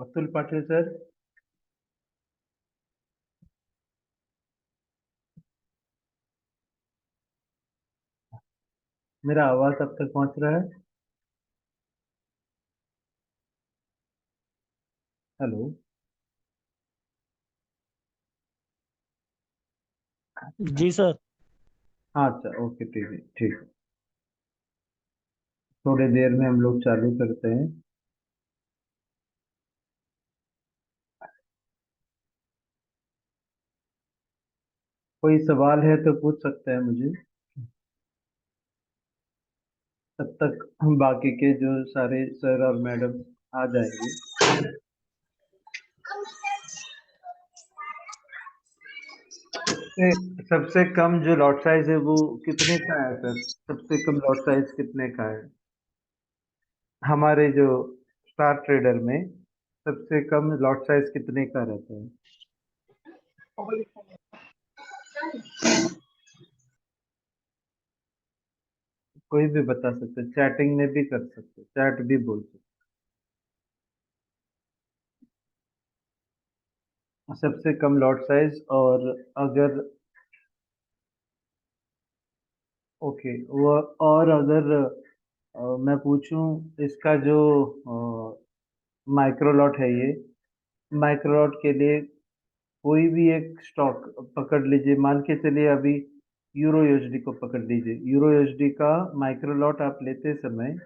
Atul Patil sir. मेरा आवाज अब तक पहुंच रहा है? हेलो। जी सर। हाँ अच्छा, ओके, ठीक है, ठीक है। थोड़ी देर में हम लोग चालू करते हैं। कोई सवाल है तो पूछ सकते हैं मुझे। तब तक हम बाकी के जो सारे सर और मैडम आ जाएंगे। सबसे कम जो लॉट साइज है वो कितने का है सर? सबसे कम लॉट साइज कितने का है हमारे जो स्टार ट्रेडर में? सबसे कम लॉट साइज कितने का रहता है? कोई भी बता सकते, चैटिंग में भी कर सकते, चैट भी बोल सकते। सबसे कम लॉट साइज। और अगर ओके वो, और अगर मैं पूछूं, इसका जो माइक्रो लॉट है ये, माइक्रो लॉट के लिए कोई भी एक स्टॉक पकड़ लीजिए, मान के चलिए अभी यूरो यूएसडी को पकड़ लीजिए। यूरो यूएसडी का माइक्रो लॉट आप लेते समय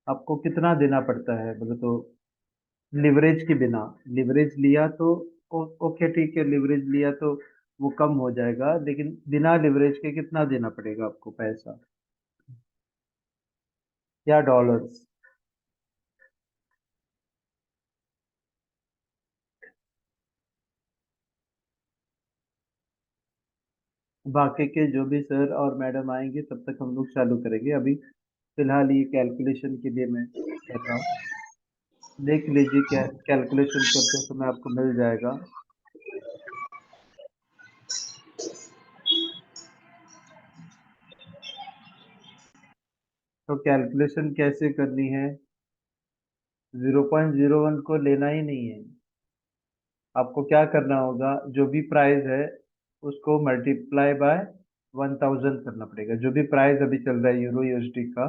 आपको कितना देना पड़ता है बोले तो? लिवरेज के बिना। लिवरेज लिया तो ओके ठीक है, लिवरेज लिया तो वो कम हो जाएगा, लेकिन बिना लिवरेज के कितना देना पड़ेगा आपको पैसा या डॉलर्स? बाकी के जो भी सर और मैडम आएंगे तब तक हम लोग चालू करेंगे। अभी फिलहाल ये कैलकुलेशन के लिए मैं कर रहा हूँ। देख लीजिए, क्या कैलकुलेशन करते समय आपको मिल जाएगा। तो कैलकुलेशन कैसे करनी है? 0.01 को लेना ही नहीं है। आपको क्या करना होगा, जो भी प्राइस है उसको मल्टीप्लाई बाय 1000 करना पड़ेगा। जो भी प्राइस अभी चल रहा है यूरो यूएसडी का,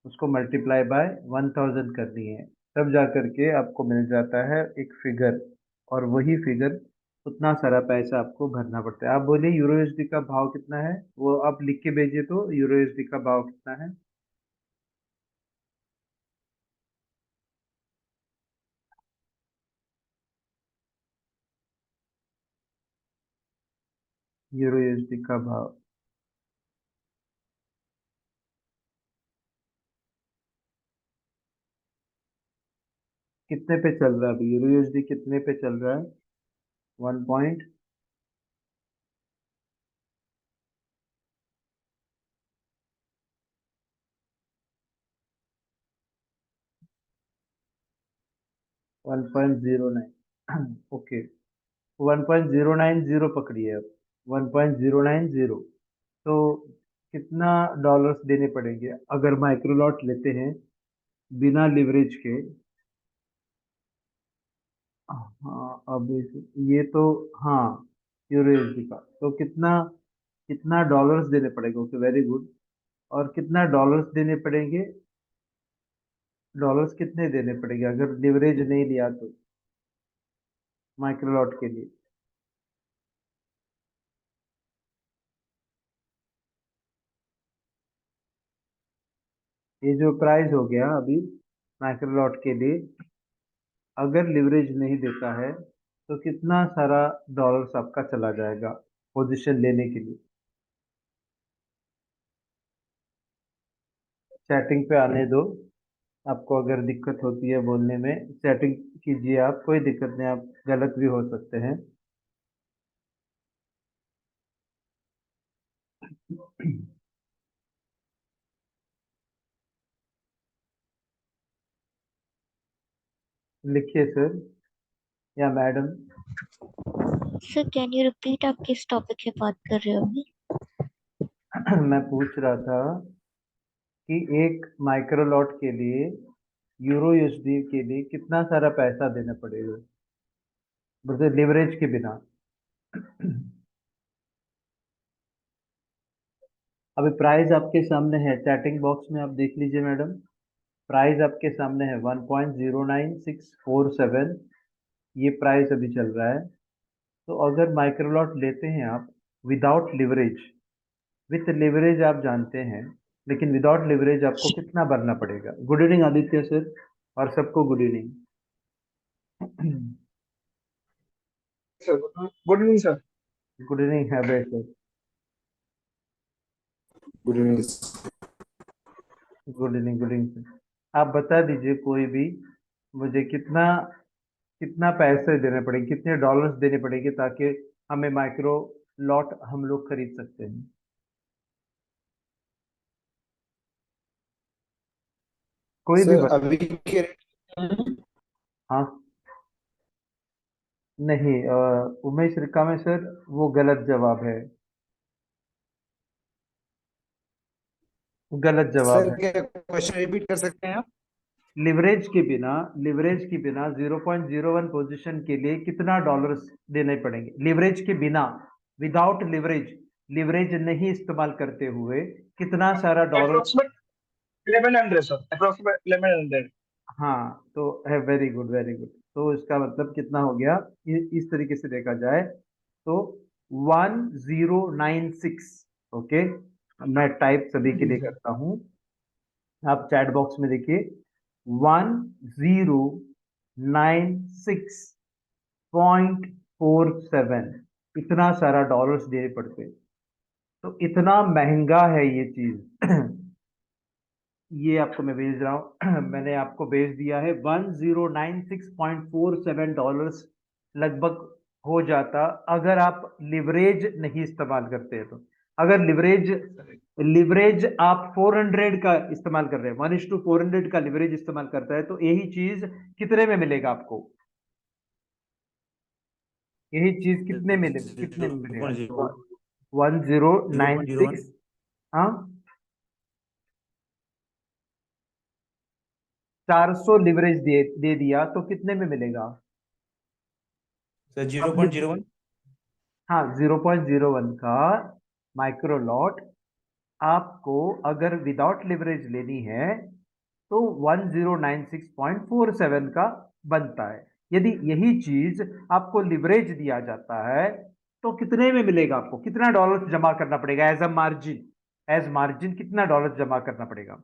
उसको मल्टीप्लाई बाय 1000 करनी है। तब जा करके आपको मिल जाता है एक फिगर। और वही फिगर, उतना सारा पैसा आपको भरना पड़ता है। आप बोलिए यूरो यूएसडी का भाव कितना है, वो आप लिख के भेजिए तो यूरो यूएसडी का भाव कितना है? यूरो यूएसडी का भाव कितने पे चल रहा है अभी? यूरो यूएसडी कितने पे चल रहा है? 1 1.09। ओके, 1090 पकड़िए अब। 1090। तो कितना डॉलर्स देने पड़ेंगे अगर माइक्रो लॉट लेते हैं बिना लिवरेज के? हाँ अब ये तो, हाँ, यूएसडी का तो कितना, कितना डॉलर्स देने पड़ेंगे? Okay, very good. और कितना डॉलर्स देने पड़ेंगे? डॉलर्स कितने देने पड़ेंगे अगर लिवरेज नहीं लिया तो, माइक्रो लॉट के लिए? ये जो प्राइस हो गया अभी माइक्रो लॉट के लिए, अगर लिवरेज नहीं देता है तो कितना सारा डॉलर्स आपका चला जाएगा पोजीशन लेने के लिए? चैटिंग पे आने दो। आपको अगर दिक्कत होती है बोलने में, चैटिंग कीजिए आप, कोई दिक्कत नहीं, आप गलत भी हो सकते हैं। लिखिए सर या madam. Sir can you repeat, आप किस टॉपिक से बात कर रहे हो अभी? मैं पूछ रहा था कि एक माइक्रो लॉट के लिए यूरो यूएसडी के लिए कितना सारा पैसा देना पड़ेगा, मतलब लिवरेज के बिना। अभी प्राइस आपके सामने है, चैटिंग बॉक्स में आप देख लीजिए मैडम। प्राइस आपके सामने है 1.09647, ये प्राइस अभी चल रहा है। तो अगर माइक्रोलॉट लेते हैं आप विदाउट लिवरेज, विथ लिवरेज आप जानते हैं, लेकिन विदाउट लिवरेज आपको कितना भरना पड़ेगा? गुड इवनिंग आदित्य सर, और सबको good evening. Sir good evening sir. Good evening है sir. Good evening. Good evening, good evening sir. आप बता दीजिए कोई भी, मुझे कितना कितना पैसे देने पड़ेंगे, कितने डॉलर्स देने पड़ेंगे ताकि हमें माइक्रो लॉट हम लोग खरीद सकते हैं? कोई भी सर बता। अभी के रेट हाँ, नहीं उमेश रिकामे सर, वो गलत जवाब है, गलत जवाब सर है। क्या क्वेश्चन रिपीट कर सकते हैं आप? लिवरेज के बिना, लिवरेज के बिना 0.01 पोजीशन के लिए कितना डॉलर्स देने पड़ेंगे? लिवरेज के बिना, विदाउट लिवरेज, लिवरेज नहीं इस्तेमाल करते हुए कितना सारा डॉलर? Approximate 1100 sir, approximate 1100। हाँ, तो है, वेरी गुड वेरी गुड। तो इसका मतलब कितना हो गया? इस तरीके से देखा जाए तो 1096। ओके, मैं टाइप सभी के जी लिए सर। करता हूँ। आप चैट बॉक्स में देखिए, 1096.47, इतना सारा डॉलर्स देने पड़ते। तो इतना महंगा है ये चीज। ये आपको मैं भेज रहा हूँ। मैंने आपको भेज दिया है, 1096.47 लगभग हो जाता अगर आप लिवरेज नहीं इस्तेमाल करते हैं तो। अगर लिवरेज, लिवरेज आप 400 का इस्तेमाल कर रहे हैं, 1:400 का लिवरेज इस्तेमाल करता है, तो यही चीज कितने में मिलेगा आपको? यही चीज कितने में मिलेगा? 1096। हाँ, 400 लिवरेज दे दिया तो कितने में मिलेगा? सर अब 0.01। हाँ, 0.01 का माइक्रो लॉट आपको अगर विदाउट लिवरेज लेनी है तो 1096.47 का बनता है। यदि यही चीज आपको लिवरेज दिया जाता है तो कितने में मिलेगा? आपको कितना डॉलर जमा करना पड़ेगा as a margin? As margin कितना डॉलर जमा करना पड़ेगा?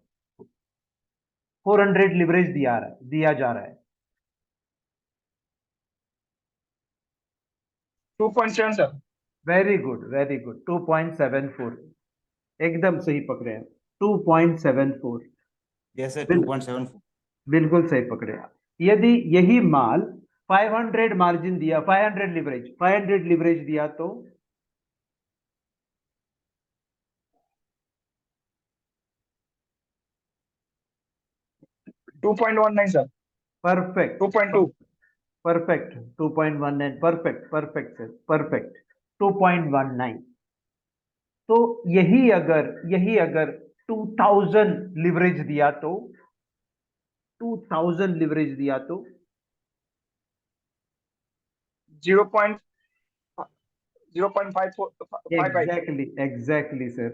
400 लिवरेज दिया जा रहा है। 2.7 sir. Very good very good, 2.74, एकदम सही पकड़े हैं, 2.74। Yes sir, bill, 2.74। बिल्कुल सही पकड़े आप। यदि यही माल 500 मार्जिन दिया, 500 लिवरेज दिया तो? 2.19 sir. Perfect, 2.2। Perfect, 2.19, perfect perfect sir, perfect, 2.19। तो यही अगर 2000 लिवरेज दिया तो, 2000 लिवरेज दिया तो? 0.55। एग्जैक्टली सर,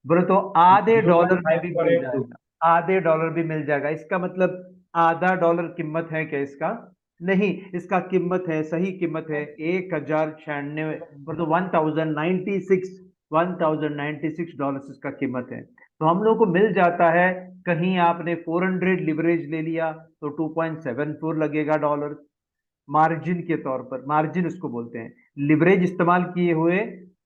बोले तो आधे डॉलर में भी मिल 0.548। जाएगा, आधे डॉलर भी मिल जाएगा। इसका मतलब आधा डॉलर कीमत है क्या इसका? नहीं, इसका कीमत है, सही कीमत है 1096, मतलब 1096 डॉलर इसका कीमत है। तो हम लोग को मिल जाता है। कहीं आपने 400 लिवरेज ले लिया तो 2.74 लगेगा डॉलर मार्जिन के तौर पर, मार्जिन उसको बोलते हैं। लिवरेज इस्तेमाल किए हुए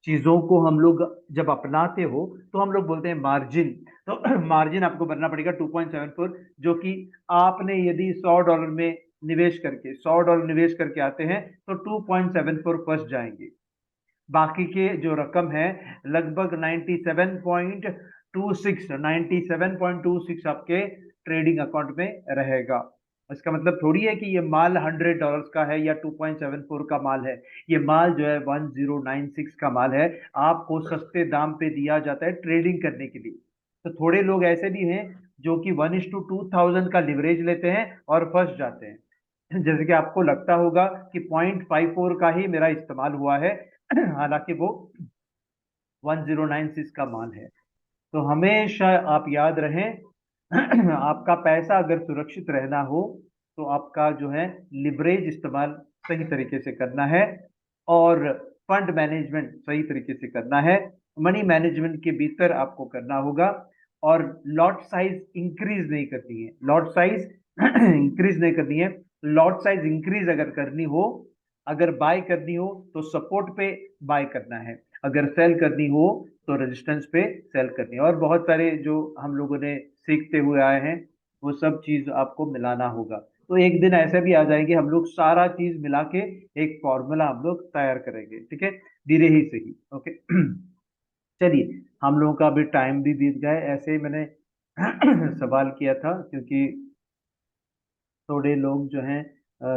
चीजों को हम लोग जब अपनाते हो तो हम लोग बोलते हैं मार्जिन। तो मार्जिन आपको भरना पड़ेगा 2.74, जो कि आपने यदि $100 में निवेश करके, $100 निवेश करके आते हैं तो 2.74 फंस जाएंगे। बाकी के जो रकम है लगभग 97.26 आपके ट्रेडिंग अकाउंट में रहेगा। इसका मतलब थोड़ी है कि ये माल $100 का है या 2.74 का माल है। ये माल जो है 1096 का माल है, आपको सस्ते दाम पे दिया जाता है ट्रेडिंग करने के लिए। तो थोड़े लोग ऐसे भी हैं जो कि 1:2000 का लिवरेज लेते हैं और फंस जाते हैं। जैसे कि आपको लगता होगा कि 0.54 का ही मेरा इस्तेमाल हुआ है, हालांकि वो 1096 का माल है। तो हमेशा आप याद रहें, आपका पैसा अगर सुरक्षित रहना हो तो आपका जो है लिवरेज इस्तेमाल सही तरीके से करना है, और फंड मैनेजमेंट सही तरीके से करना है, मनी मैनेजमेंट के भीतर आपको करना होगा। और लॉट साइज इंक्रीज नहीं करनी है, लॉट साइज इंक्रीज नहीं करनी है। लॉट साइज इंक्रीज अगर करनी हो, अगर बाय करनी हो तो सपोर्ट पे बाय करना है, अगर सेल करनी हो तो रेजिस्टेंस पे सेल करनी है। और बहुत सारे जो हम लोगों ने सीखते हुए आए हैं वो सब चीज आपको मिलाना होगा। तो एक दिन ऐसा भी आ जाएंगे हम लोग सारा चीज मिला के एक फॉर्मूला हम लोग तैयार करेंगे, ठीक है, धीरे ही सही। ओके। चलिए, हम लोगों का अभी टाइम भी बीत गया है। ऐसे ही मैंने सवाल किया था क्योंकि थोड़े लोग जो हैं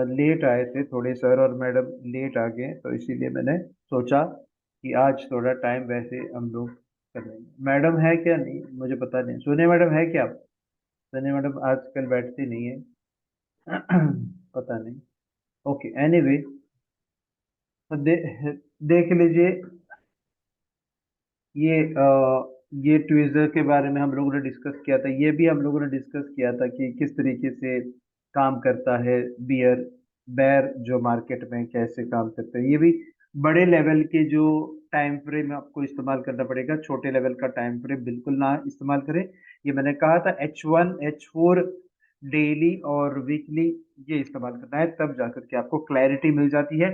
लेट आए थे, थोड़े सर और मैडम लेट आ गए, तो इसीलिए मैंने सोचा कि आज थोड़ा टाइम वैसे हम लोग कर लेंगे। मैडम है क्या? नहीं, मुझे पता नहीं। सोनिया मैडम है क्या? सोनिया मैडम आजकल बैठती नहीं है। पता नहीं। ओके, एनीवे, तो देख लीजिए, ये ट्विज़र के बारे में हम लोगों ने डिस्कस किया था, ये भी हम लोगों ने डिस्कस किया था कि किस तरीके से काम करता है बियर बेर जो मार्केट में कैसे काम करता है। ये भी बड़े लेवल के जो टाइम फ्रेम आपको इस्तेमाल करना पड़ेगा, छोटे लेवल का टाइम फ्रेम बिल्कुल ना इस्तेमाल करें। ये मैंने कहा था H1 H4 डेली और वीकली ये इस्तेमाल करना है, तब जाकर के आपको क्लैरिटी मिल जाती है।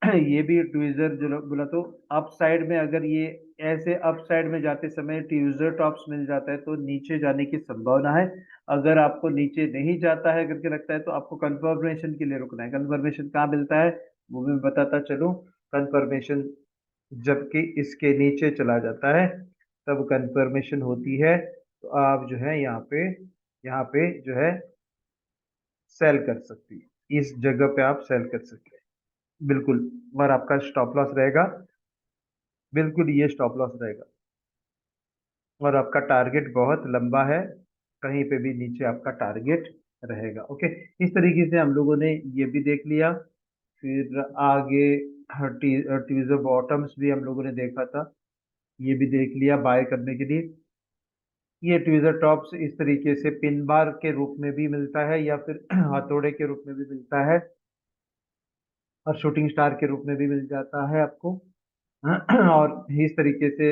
ये भी ट्विज़र जो बोला, तो अप साइड में अगर ये ऐसे अप साइड में जाते समय ट्विज़र टॉप्स मिल जाता है तो नीचे जाने की संभावना है। अगर आपको नीचे नहीं जाता है करके लगता है तो आपको कंफर्मेशन के लिए रुकना है। कंफर्मेशन कहाँ मिलता है वो मैं बताता चलूं। कंफर्मेशन जबकि इसके नीचे चला जाता है तब कंफर्मेशन होती है। तो आप जो है यहाँ पे जो है सेल कर सकती है, इस जगह पे आप सेल कर सकते हैं बिल्कुल। और आपका स्टॉप लॉस रहेगा, बिल्कुल ये स्टॉप लॉस रहेगा। और आपका टारगेट बहुत लंबा है, कहीं पे भी नीचे आपका टारगेट रहेगा। ओके, इस तरीके से हम लोगों ने ये भी देख लिया। फिर आगे ट्यूजर बॉटम्स भी हम लोगों ने देखा था, ये भी देख लिया बाय करने के लिए। ये ट्विज़र टॉप्स इस तरीके से पिन बार के रूप में भी मिलता है या फिर हथौड़े के रूप में भी मिलता है, और शूटिंग स्टार के रूप में भी मिल जाता है आपको। और इस तरीके से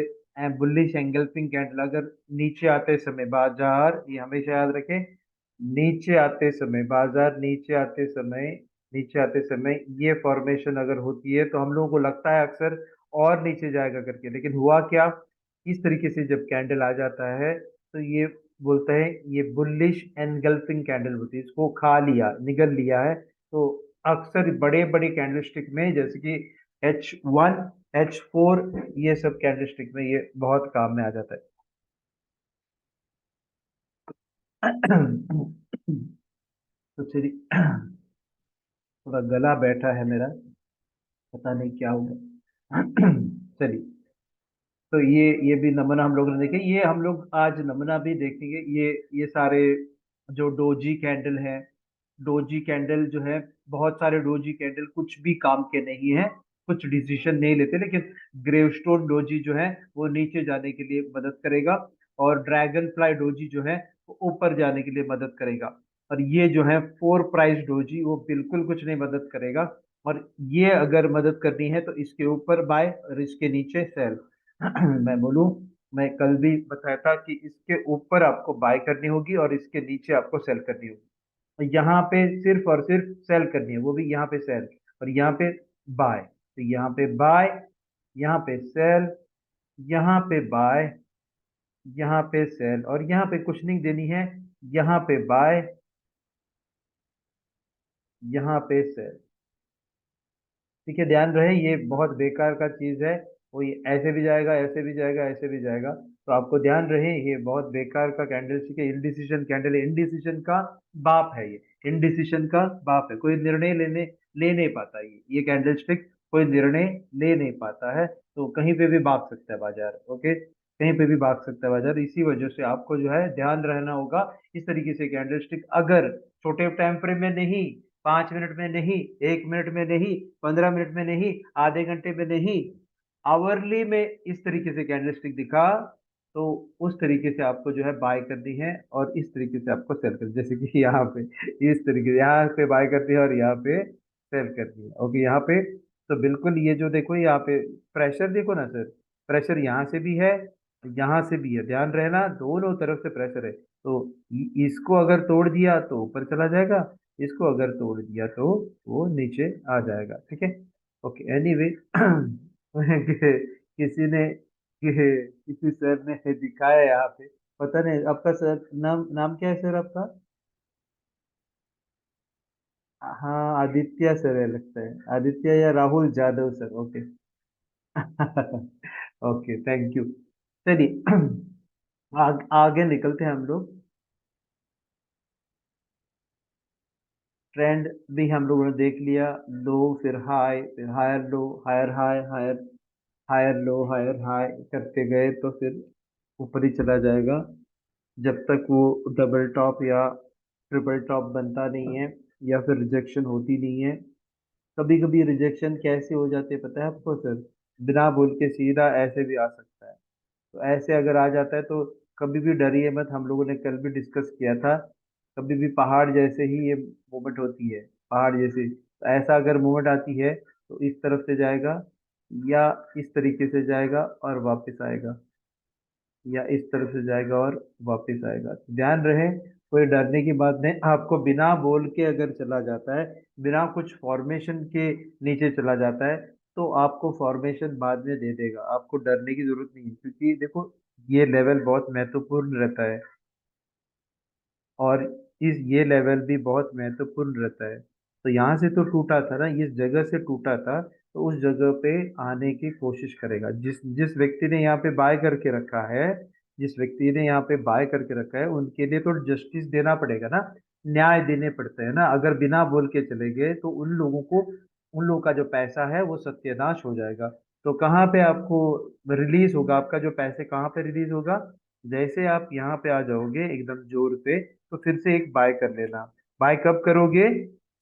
बुलिश एंगल्फिंग कैंडल अगर नीचे आते समय बाजार, ये हमेशा याद रखें, नीचे आते समय बाजार, नीचे आते समय ये फॉर्मेशन अगर होती है तो हम लोगों को लगता है अक्सर और नीचे जाएगा करके, लेकिन हुआ क्या, इस तरीके से जब कैंडल आ जाता है तो ये बोलते हैं ये बुलिश एनगल्फिंग कैंडल होती है, इसको खा लिया, निगल लिया है। तो अक्सर बड़े बड़े कैंडलस्टिक में जैसे कि H1 H4 ये सब कैंडलस्टिक में ये बहुत काम में आ जाता है। तो चलिए, थोड़ा गला बैठा है मेरा, पता नहीं क्या होगा। चलिए, तो ये भी नमूना हम लोगों ने देखे। ये हम लोग आज नमूना भी देखेंगे। ये सारे जो डोजी कैंडल है, डोजी कैंडल जो है, बहुत सारे डोजी कैंडल कुछ भी काम के नहीं है, कुछ डिसीजन नहीं लेते, लेकिन ग्रेवस्टोन डोजी जो है वो नीचे जाने के लिए मदद करेगा, और ड्रैगन फ्लाई डोजी जो है वो ऊपर जाने के लिए मदद करेगा। और ये जो है फोर प्राइस डोजी वो बिल्कुल कुछ नहीं मदद करेगा। और ये अगर मदद करनी है तो इसके ऊपर बाय और इसके नीचे सेल। मैं बोलूं, मैं कल भी बताया था कि इसके ऊपर आपको बाय करनी होगी और इसके नीचे आपको सेल करनी होगी। तो यहाँ पे सिर्फ और सिर्फ सेल करनी है, वो भी यहाँ पे सेल, और यहाँ पे बाय। तो यहाँ पे बाय, यहाँ पे सेल, यहाँ पे बाय, यहाँ पे सेल, और यहाँ पे कुछ नहीं देनी है, यहाँ पे बाय, यहाँ पे सेल। ठीक है, ध्यान रहे ये बहुत बेकार का चीज है, वो ये ऐसे भी जाएगा, ऐसे भी जाएगा, ऐसे भी जाएगा। तो आपको ध्यान रहे ये बहुत बेकार का कैंडलस्टिक है, इनडिसीजन कैंडल है, इनडिसीजन का बाप है ये, इनडिसीजन का बाप है। कोई निर्णय ले नहीं पाता, ये कैंडलस्टिक कोई निर्णय ले नहीं पाता है, तो कहीं पे भी भाग सकता है बाजार। ओके, कहीं पे भी भाग सकता है बाजार। इसी वजह से आपको जो है ध्यान रहना होगा। इस तरीके से कैंडलस्टिक अगर छोटे टाइम फ्रेम में नहीं, 5 मिनट में नहीं, 1 मिनट में नहीं, 15 मिनट में नहीं, आधे घंटे में नहीं, आवरली में इस तरीके से कैंडलस्टिक दिखा, तो उस तरीके से आपको जो है बाय करनी है और इस तरीके से आपको सेल करनी, जैसे कि यहाँ पे इस तरीके से यहाँ पे बाय करनी है और यहाँ पे सेल करनी है। ओके, यहाँ पे तो बिल्कुल ये जो देखो यहाँ पे प्रेशर देखो ना सर, प्रेशर यहाँ से भी है, यहाँ से भी है, ध्यान रहना दोनों तरफ से प्रेशर है। तो इसको अगर तोड़ दिया तो ऊपर चला जाएगा, इसको अगर तोड़ दिया तो वो नीचे आ जाएगा। ठीक है, ओके, एनीवे किसी ने किसी सर ने दिखाया यहाँ पे, पता नहीं आपका सर नाम नाम क्या है सर आपका? हाँ आदित्य सर है लगता है, आदित्य या Rahul Jadhav sir. Okay okay, thank you. चलिए आगे निकलते हैं हम लोग। ट्रेंड भी हम लोगों ने देख लिया, लो फिर हाई फिर higher low, higher high, higher higher low, higher high करते गए तो फिर ऊपर ही चला जाएगा जब तक वो डबल टॉप या ट्रिपल टॉप बनता नहीं है या फिर रिजेक्शन होती नहीं है। कभी कभी रिजेक्शन कैसे हो जाते हैं पता है आपको सर? बिना बोल के सीधा ऐसे भी आ सकता है। तो ऐसे अगर आ जाता है तो कभी भी डरिए मत, हम लोगों ने कल भी डिस्कस किया था। कभी भी पहाड़ जैसे ही ये मूवमेंट होती है, पहाड़ जैसे, तो ऐसा अगर मूवमेंट आती है तो इस तरफ से जाएगा या इस तरीके से जाएगा और वापस आएगा, या इस तरफ से जाएगा और वापस आएगा। तो ध्यान रहे, कोई डरने की बात नहीं। आपको बिना बोल के अगर चला जाता है, बिना कुछ फॉर्मेशन के नीचे चला जाता है, तो आपको फॉर्मेशन बाद में दे देगा, आपको डरने की जरूरत नहीं है। क्योंकि देखो ये लेवल बहुत महत्वपूर्ण रहता है और इस ये लेवल भी बहुत महत्वपूर्ण रहता है। तो यहाँ से तो टूटा था ना, इस जगह से टूटा था, तो उस जगह पे आने की कोशिश करेगा। जिस जिस व्यक्ति ने यहाँ पे बाय करके रखा है, जिस व्यक्ति ने यहाँ पे बाय करके रखा है, उनके लिए तो जस्टिस देना पड़ेगा ना, न्याय देने पड़ते हैं ना। अगर बिना बोल के चले गए तो उन लोगों को, उन लोगों का जो पैसा है वो सत्यानाश हो जाएगा। तो कहाँ पे आपको रिलीज होगा, आपका जो पैसे कहाँ पे रिलीज होगा? जैसे आप यहाँ पे आ जाओगे एकदम जोर पे, तो फिर से एक बाय कर लेना। बाय कब करोगे?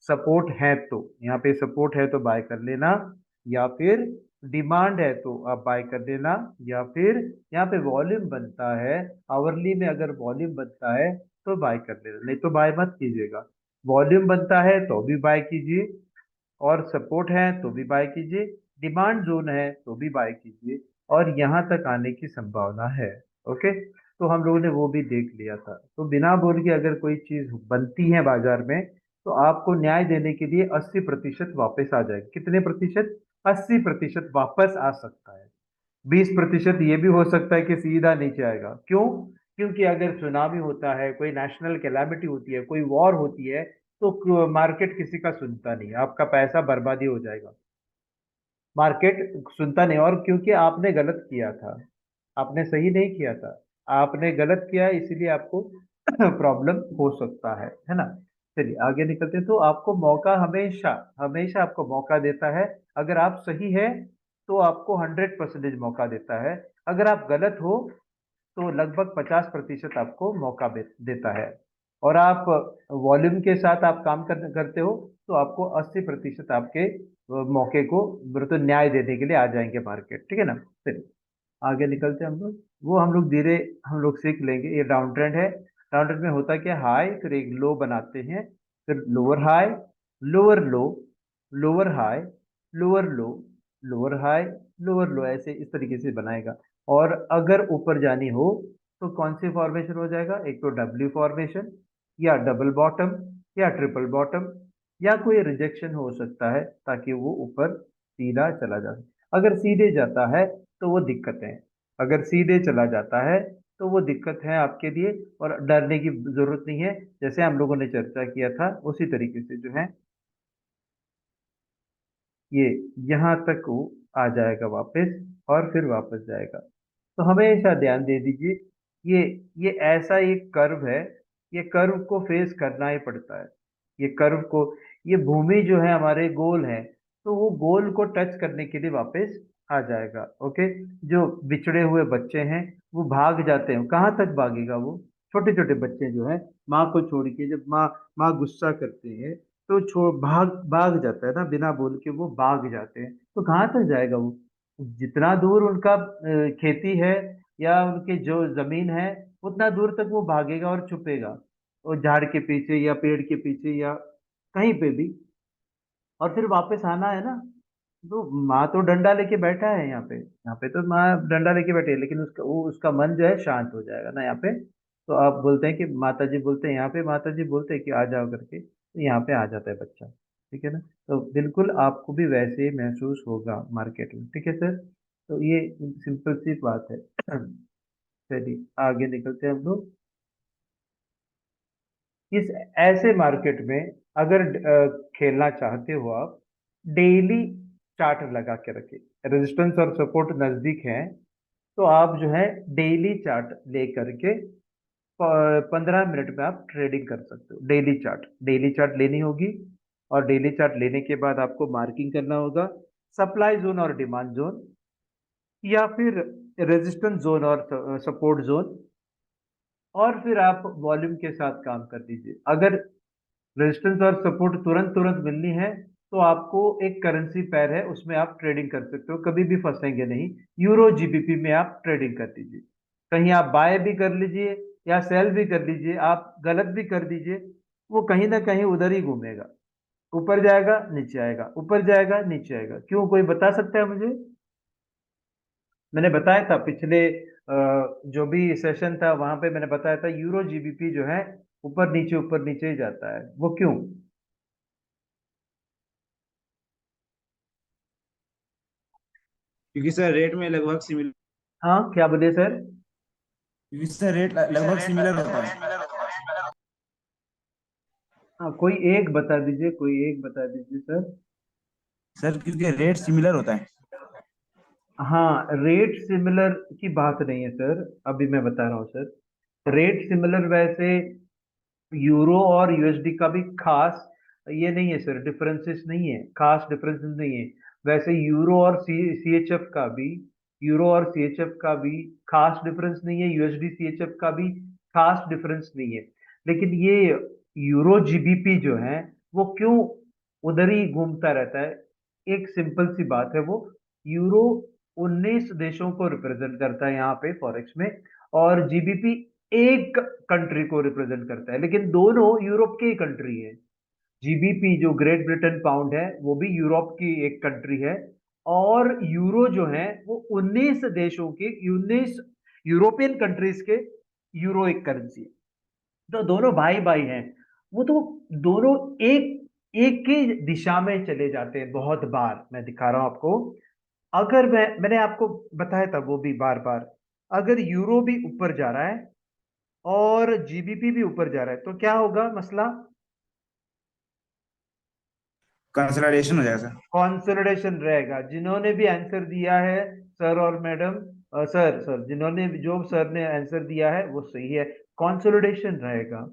सपोर्ट है तो, यहाँ पे सपोर्ट है तो बाय कर लेना, या फिर डिमांड है तो आप बाय कर लेना, या फिर यहाँ पे वॉल्यूम बनता है, आवरली में अगर वॉल्यूम बनता है तो बाय कर लेना, नहीं तो बाय मत कीजिएगा। वॉल्यूम बनता है तो भी बाय कीजिए, और सपोर्ट है तो भी बाय कीजिए, डिमांड जोन है तो भी बाय कीजिए, और यहाँ तक आने की संभावना है। ओके, तो हम लोगों ने वो भी देख लिया था। तो बिना बोल के अगर कोई चीज बनती है बाजार में, तो आपको न्याय देने के लिए 80% वापस आ जाएगा। कितने प्रतिशत? 80% वापस आ सकता है। 20% ये भी हो सकता है कि सीधा नीचे आएगा। क्यों? क्योंकि अगर सुनामी होता है, कोई नेशनल कैलामिटी होती है, कोई वॉर होती है, तो मार्केट किसी का सुनता नहीं, आपका पैसा बर्बादी हो जाएगा। मार्केट सुनता नहीं, और क्योंकि आपने गलत किया था, आपने सही नहीं किया था, आपने गलत किया, इसीलिए आपको प्रॉब्लम हो सकता है ना। चलिए आगे निकलते हैं। तो आपको मौका हमेशा हमेशा आपको मौका देता है। अगर आप सही है तो आपको 100% मौका देता है, अगर आप गलत हो तो लगभग 50% आपको मौका देता है। और आप वॉल्यूम के साथ आप काम करते हो तो आपको 80% आपके मौके को, तो न्याय देने के लिए आ जाएंगे मार्केट। ठीक है ना। चलिए आगे निकलते हैं हम लोग। वो हम लोग धीरे हम लोग सीख लेंगे। ये डाउन ट्रेंड है। डाउन ट्रेंड में होता क्या, हाई फिर एक लो बनाते हैं, फिर लोअर हाई, लोअर लो, लोअर हाई, लोअर लो, लोअर हाई, लोअर लो, ऐसे इस तरीके से बनाएगा। और अगर ऊपर जानी हो तो कौन सी फॉर्मेशन हो जाएगा? एक तो डब्ल्यू फॉर्मेशन, या डबल बॉटम, या ट्रिपल बॉटम, या कोई रिजेक्शन हो सकता है ताकि वो ऊपर सीधा चला जाए। अगर सीधे जाता है तो वो दिक्कत है, अगर सीधे चला जाता है तो वो दिक्कत है आपके लिए, और डरने की जरूरत नहीं है। जैसे हम लोगों ने चर्चा किया था उसी तरीके से जो है ये यहाँ तक वो आ जाएगा वापस, और फिर वापस जाएगा। तो हमेशा ध्यान दे दीजिए, ये ये ऐसा एक कर्व है, ये कर्व को फेस करना ही पड़ता है। ये कर्व को, ये भूमि जो है हमारे गोल है, तो वो गोल को टच करने के लिए वापस आ जाएगा। ओके, जो बिछड़े हुए बच्चे हैं वो भाग जाते हैं, कहाँ तक भागेगा वो? छोटे छोटे बच्चे जो है माँ को छोड़ के, जब माँ माँ गुस्सा करती है तो छोड़ भाग भाग जाता है ना, बिना बोल के वो भाग जाते हैं। तो कहाँ तक जाएगा वो? जितना दूर उनका खेती है या उनके जो जमीन है, उतना दूर तक वो भागेगा और छुपेगा, और झाड़ के पीछे या पेड़ के पीछे या कहीं पे भी। और फिर वापस आना है ना, तो माँ तो डंडा लेके बैठा है यहाँ पे तो माँ डंडा लेके बैठी है, लेकिन उसका मन जो है शांत हो जाएगा ना यहाँ पे। तो आप बोलते हैं कि माता जी बोलते हैं, यहाँ पे माता जी बोलते हैं कि आ जाओ करके, तो यहाँ पे आ जाता है बच्चा। ठीक है ना? तो बिल्कुल आपको भी वैसे ही महसूस होगा मार्केट में। ठीक है सर? तो ये सिंपल सी बात है। चलिए आगे निकलते हैं हम लोग। इस ऐसे मार्केट में अगर खेलना चाहते हो आप, डेली चार्ट लगा के रखें। रेजिस्टेंस और सपोर्ट नजदीक है, तो आप जो है डेली चार्ट ले करके 15 मिनट में आप ट्रेडिंग कर सकते हो। डेली चार्ट लेनी होगी, और डेली चार्ट लेने के बाद आपको मार्किंग करना होगा सप्लाई जोन और डिमांड जोन, या फिर रेजिस्टेंस जोन और सपोर्ट जोन, और फिर आप वॉल्यूम के साथ काम कर दीजिए। अगर रेजिस्टेंस और सपोर्ट तुरंत तुरंत मिलनी है, तो आपको एक करेंसी पेयर है उसमें आप ट्रेडिंग कर सकते हो, कभी भी फंसेंगे नहीं। यूरो जीबीपी में आप ट्रेडिंग कर दीजिए, कहीं आप बाय भी कर लीजिए या सेल भी कर लीजिए, आप गलत भी कर दीजिए, वो कहीं ना कहीं उधर ही घूमेगा। ऊपर जाएगा नीचे आएगा, ऊपर जाएगा नीचे आएगा। क्यों, कोई बता सकता है मुझे? मैंने बताया था पिछले जो भी सेशन था वहां पे मैंने बताया था यूरो जीबीपी जो है ऊपर नीचे ही जाता है, वो क्यों? क्योंकि सर रेट में लगभग सिमिलर, हाँ क्या बोले सर? क्योंकि सर रेट लगभग सिमिलर होता है। हाँ कोई एक बता दीजिए, कोई एक बता दीजिए सर। सर क्योंकि रेट सिमिलर होता है। हाँ रेट सिमिलर की बात नहीं है सर, अभी मैं बता रहा हूँ सर। रेट सिमिलर वैसे यूरो और यूएसडी का भी खास ये नहीं है सर, डिफरेंसेस नहीं है, खास डिफरेंसेस नहीं है। वैसे यूरो और सीएचएफ का भी, यूरो और सीएचएफ का भी खास डिफरेंस नहीं है, यूएसडी सीएचएफ का भी खास डिफरेंस नहीं है। लेकिन ये यूरो जीबीपी जो है वो क्यों उधर ही घूमता रहता है? एक सिंपल सी बात है, वो यूरो 19 देशों को रिप्रेजेंट करता है यहाँ पे फॉरेक्स में, और जीबीपी एक कंट्री को रिप्रेजेंट करता है, लेकिन दोनों यूरोप की कंट्री है। जीबीपी जो ग्रेट ब्रिटेन पाउंड है वो भी यूरोप की एक कंट्री है, और यूरो जो है वो 19 देशों के, 19 यूरोपियन कंट्रीज के यूरो एक करेंसी है। तो दोनों भाई भाई हैं। वो तो दोनों एक एक ही दिशा में चले जाते हैं। बहुत बार मैं दिखा रहा हूं आपको, अगर मैंने आपको बताया था वो भी बार बार, अगर यूरो भी ऊपर जा रहा है और जीबीपी भी ऊपर जा रहा है तो क्या होगा मसला? कंसोलिडेशन हो जाएगा सर। कंसोलिडेशन रहेगा। जिन्होंने भी आंसर दिया है सर और मैडम, सर सर जिन्होंने जो सर ने आंसर दिया है वो सही है, कंसोलिडेशन रहेगा।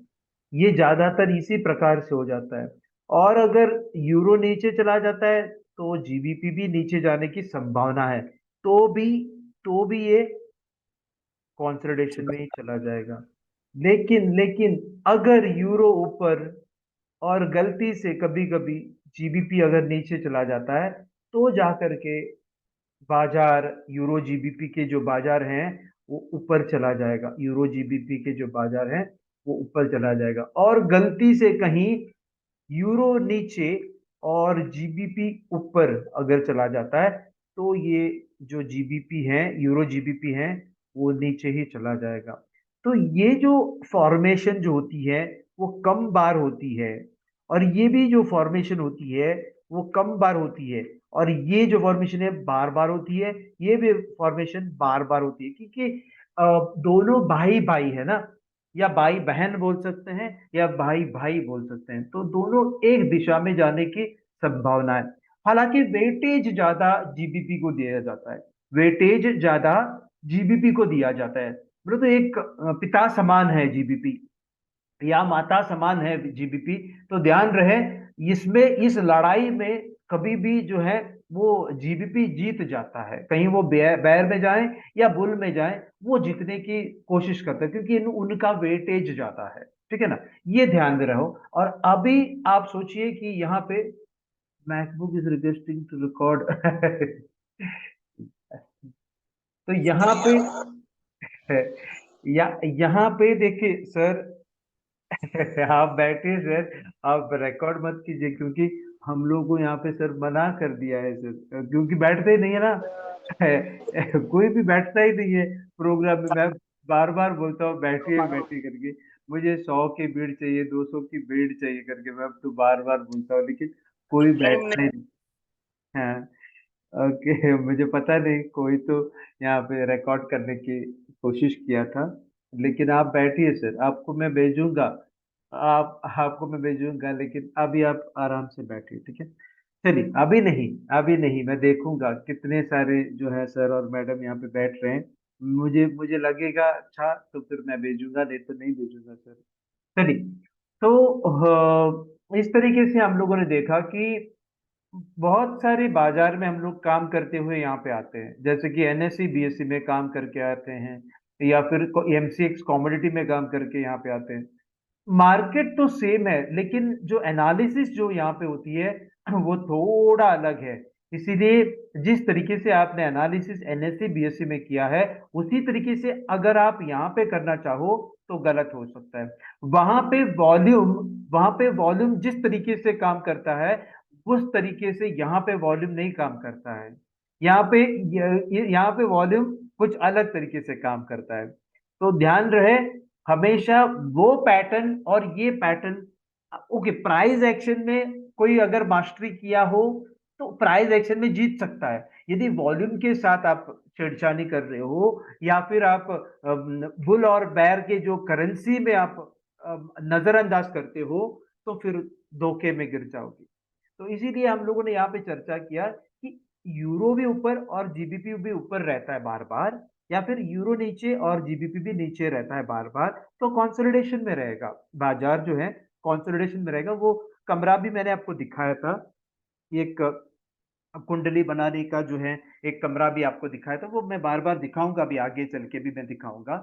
ये ज्यादातर इसी प्रकार से हो जाता है। और अगर यूरो नीचे चला जाता है तो जीबीपी भी नीचे जाने की संभावना है, तो भी तो भी ये कंसोलिडेशन में ही चला जाएगा। लेकिन लेकिन अगर यूरो ऊपर और गलती से कभी कभी जीबीपी अगर नीचे चला जाता है, तो जाकर के बाजार, यूरो जीबीपी के जो बाजार हैं वो ऊपर चला जाएगा, यूरो जीबीपी के जो बाजार हैं वो ऊपर चला जाएगा। और गलती से कहीं यूरो नीचे और जीबीपी ऊपर अगर चला जाता है, तो ये जो जीबीपी है, यूरो जीबीपी है, वो नीचे ही चला जाएगा। तो ये जो फॉर्मेशन जो होती है वो कम बार होती है, और ये भी जो फॉर्मेशन होती है वो कम बार होती है, और ये जो फॉर्मेशन है बार बार होती है, ये भी फॉर्मेशन बार बार होती है, क्योंकि दोनों भाई भाई है ना, या भाई बहन बोल सकते हैं या भाई भाई बोल सकते हैं, तो दोनों एक दिशा में जाने की संभावना है। हालांकि वेटेज ज्यादा जीबीपी को दिया जाता है, वेटेज ज्यादा जीबीपी को दिया जाता है। मतलब तो एक पिता समान है जीबीपी या माता समान है जीबीपी। तो ध्यान रहे, इसमें इस लड़ाई में कभी भी जो है वो जीबीपी जीत जाता है, कहीं वो बेयर में जाए या बुल में जाए, वो जीतने की कोशिश करता है क्योंकि उनका वेटेज ज्यादा है, ठीक है ना। ये ध्यान में रहो। और अभी आप सोचिए कि यहाँ पे MacBook is requesting to record तो यहाँ पे यहाँ पे देखिए सर आप बैठिए सर, आप रिकॉर्ड मत कीजिए क्योंकि हम लोग को यहाँ पे सर मना कर दिया है सर, क्योंकि बैठते ही नहीं है ना कोई भी बैठता ही नहीं है प्रोग्राम में। मैं बार बार बोलता हूँ बैठिए बैठिए करके, मुझे 100 की भीड़ चाहिए, 200 की भीड़ चाहिए करके मैं अब तो बार बार बोलता हूँ, लेकिन कोई बैठता ही नहीं। हाँ, ओके मुझे पता नहीं, कोई तो यहाँ पे रिकॉर्ड करने की कोशिश किया था। लेकिन आप बैठिए सर, आपको मैं भेजूंगा, आप आपको मैं भेजूंगा, लेकिन अभी आप आराम से बैठिए, ठीक है। चलिए, अभी नहीं, अभी नहीं, मैं देखूंगा कितने सारे जो है सर और मैडम यहाँ पे बैठ रहे हैं। मुझे मुझे लगेगा अच्छा तो फिर मैं भेजूंगा, नहीं तो नहीं भेजूंगा सर। चलिए, तो इस तरीके से हम लोगों ने देखा कि बहुत सारे बाजार में हम लोग काम करते हुए यहाँ पे आते हैं, जैसे कि एनएससी बीएससी में काम करके आते हैं, या फिर एमसीएक्स कमोडिटी में काम करके यहाँ पे आते हैं। मार्केट तो सेम है, लेकिन जो एनालिसिस जो यहाँ पे होती है वो थोड़ा अलग है। इसीलिए जिस तरीके से आपने एनालिसिस एनएससी बीएससी में किया है, उसी तरीके से अगर आप यहाँ पे करना चाहो तो गलत हो सकता है। वहां पे वॉल्यूम वहां पे वॉल्यूम जिस तरीके से काम करता है, उस तरीके से यहाँ पे वॉल्यूम नहीं काम करता है। यहाँ पे यहाँ पे वॉल्यूम कुछ अलग तरीके से काम करता है। तो ध्यान रहे, हमेशा वो पैटर्न और ये पैटर्न। ओके, प्राइस एक्शन में कोई अगर मास्टरी किया हो तो प्राइस एक्शन में जीत सकता है। यदि वॉल्यूम के साथ आप छेड़छानी कर रहे हो, या फिर आप बुल और बैर के जो करेंसी में आप नजरअंदाज करते हो, तो फिर धोखे में गिर जाओगे। तो इसीलिए हम लोगों ने यहाँ पे चर्चा किया कि यूरो भी ऊपर और जीबीपी भी ऊपर रहता है बार बार, या फिर यूरो नीचे और जीबीपी भी नीचे रहता है बार बार, तो कंसोलिडेशन में रहेगा बाजार जो है, कंसोलिडेशन में रहेगा। वो कमरा भी मैंने आपको दिखाया था, एक कुंडली बनाने का जो है एक कमरा भी आपको दिखाया था, वो मैं बार बार दिखाऊंगा, अभी आगे चल के भी मैं दिखाऊंगा।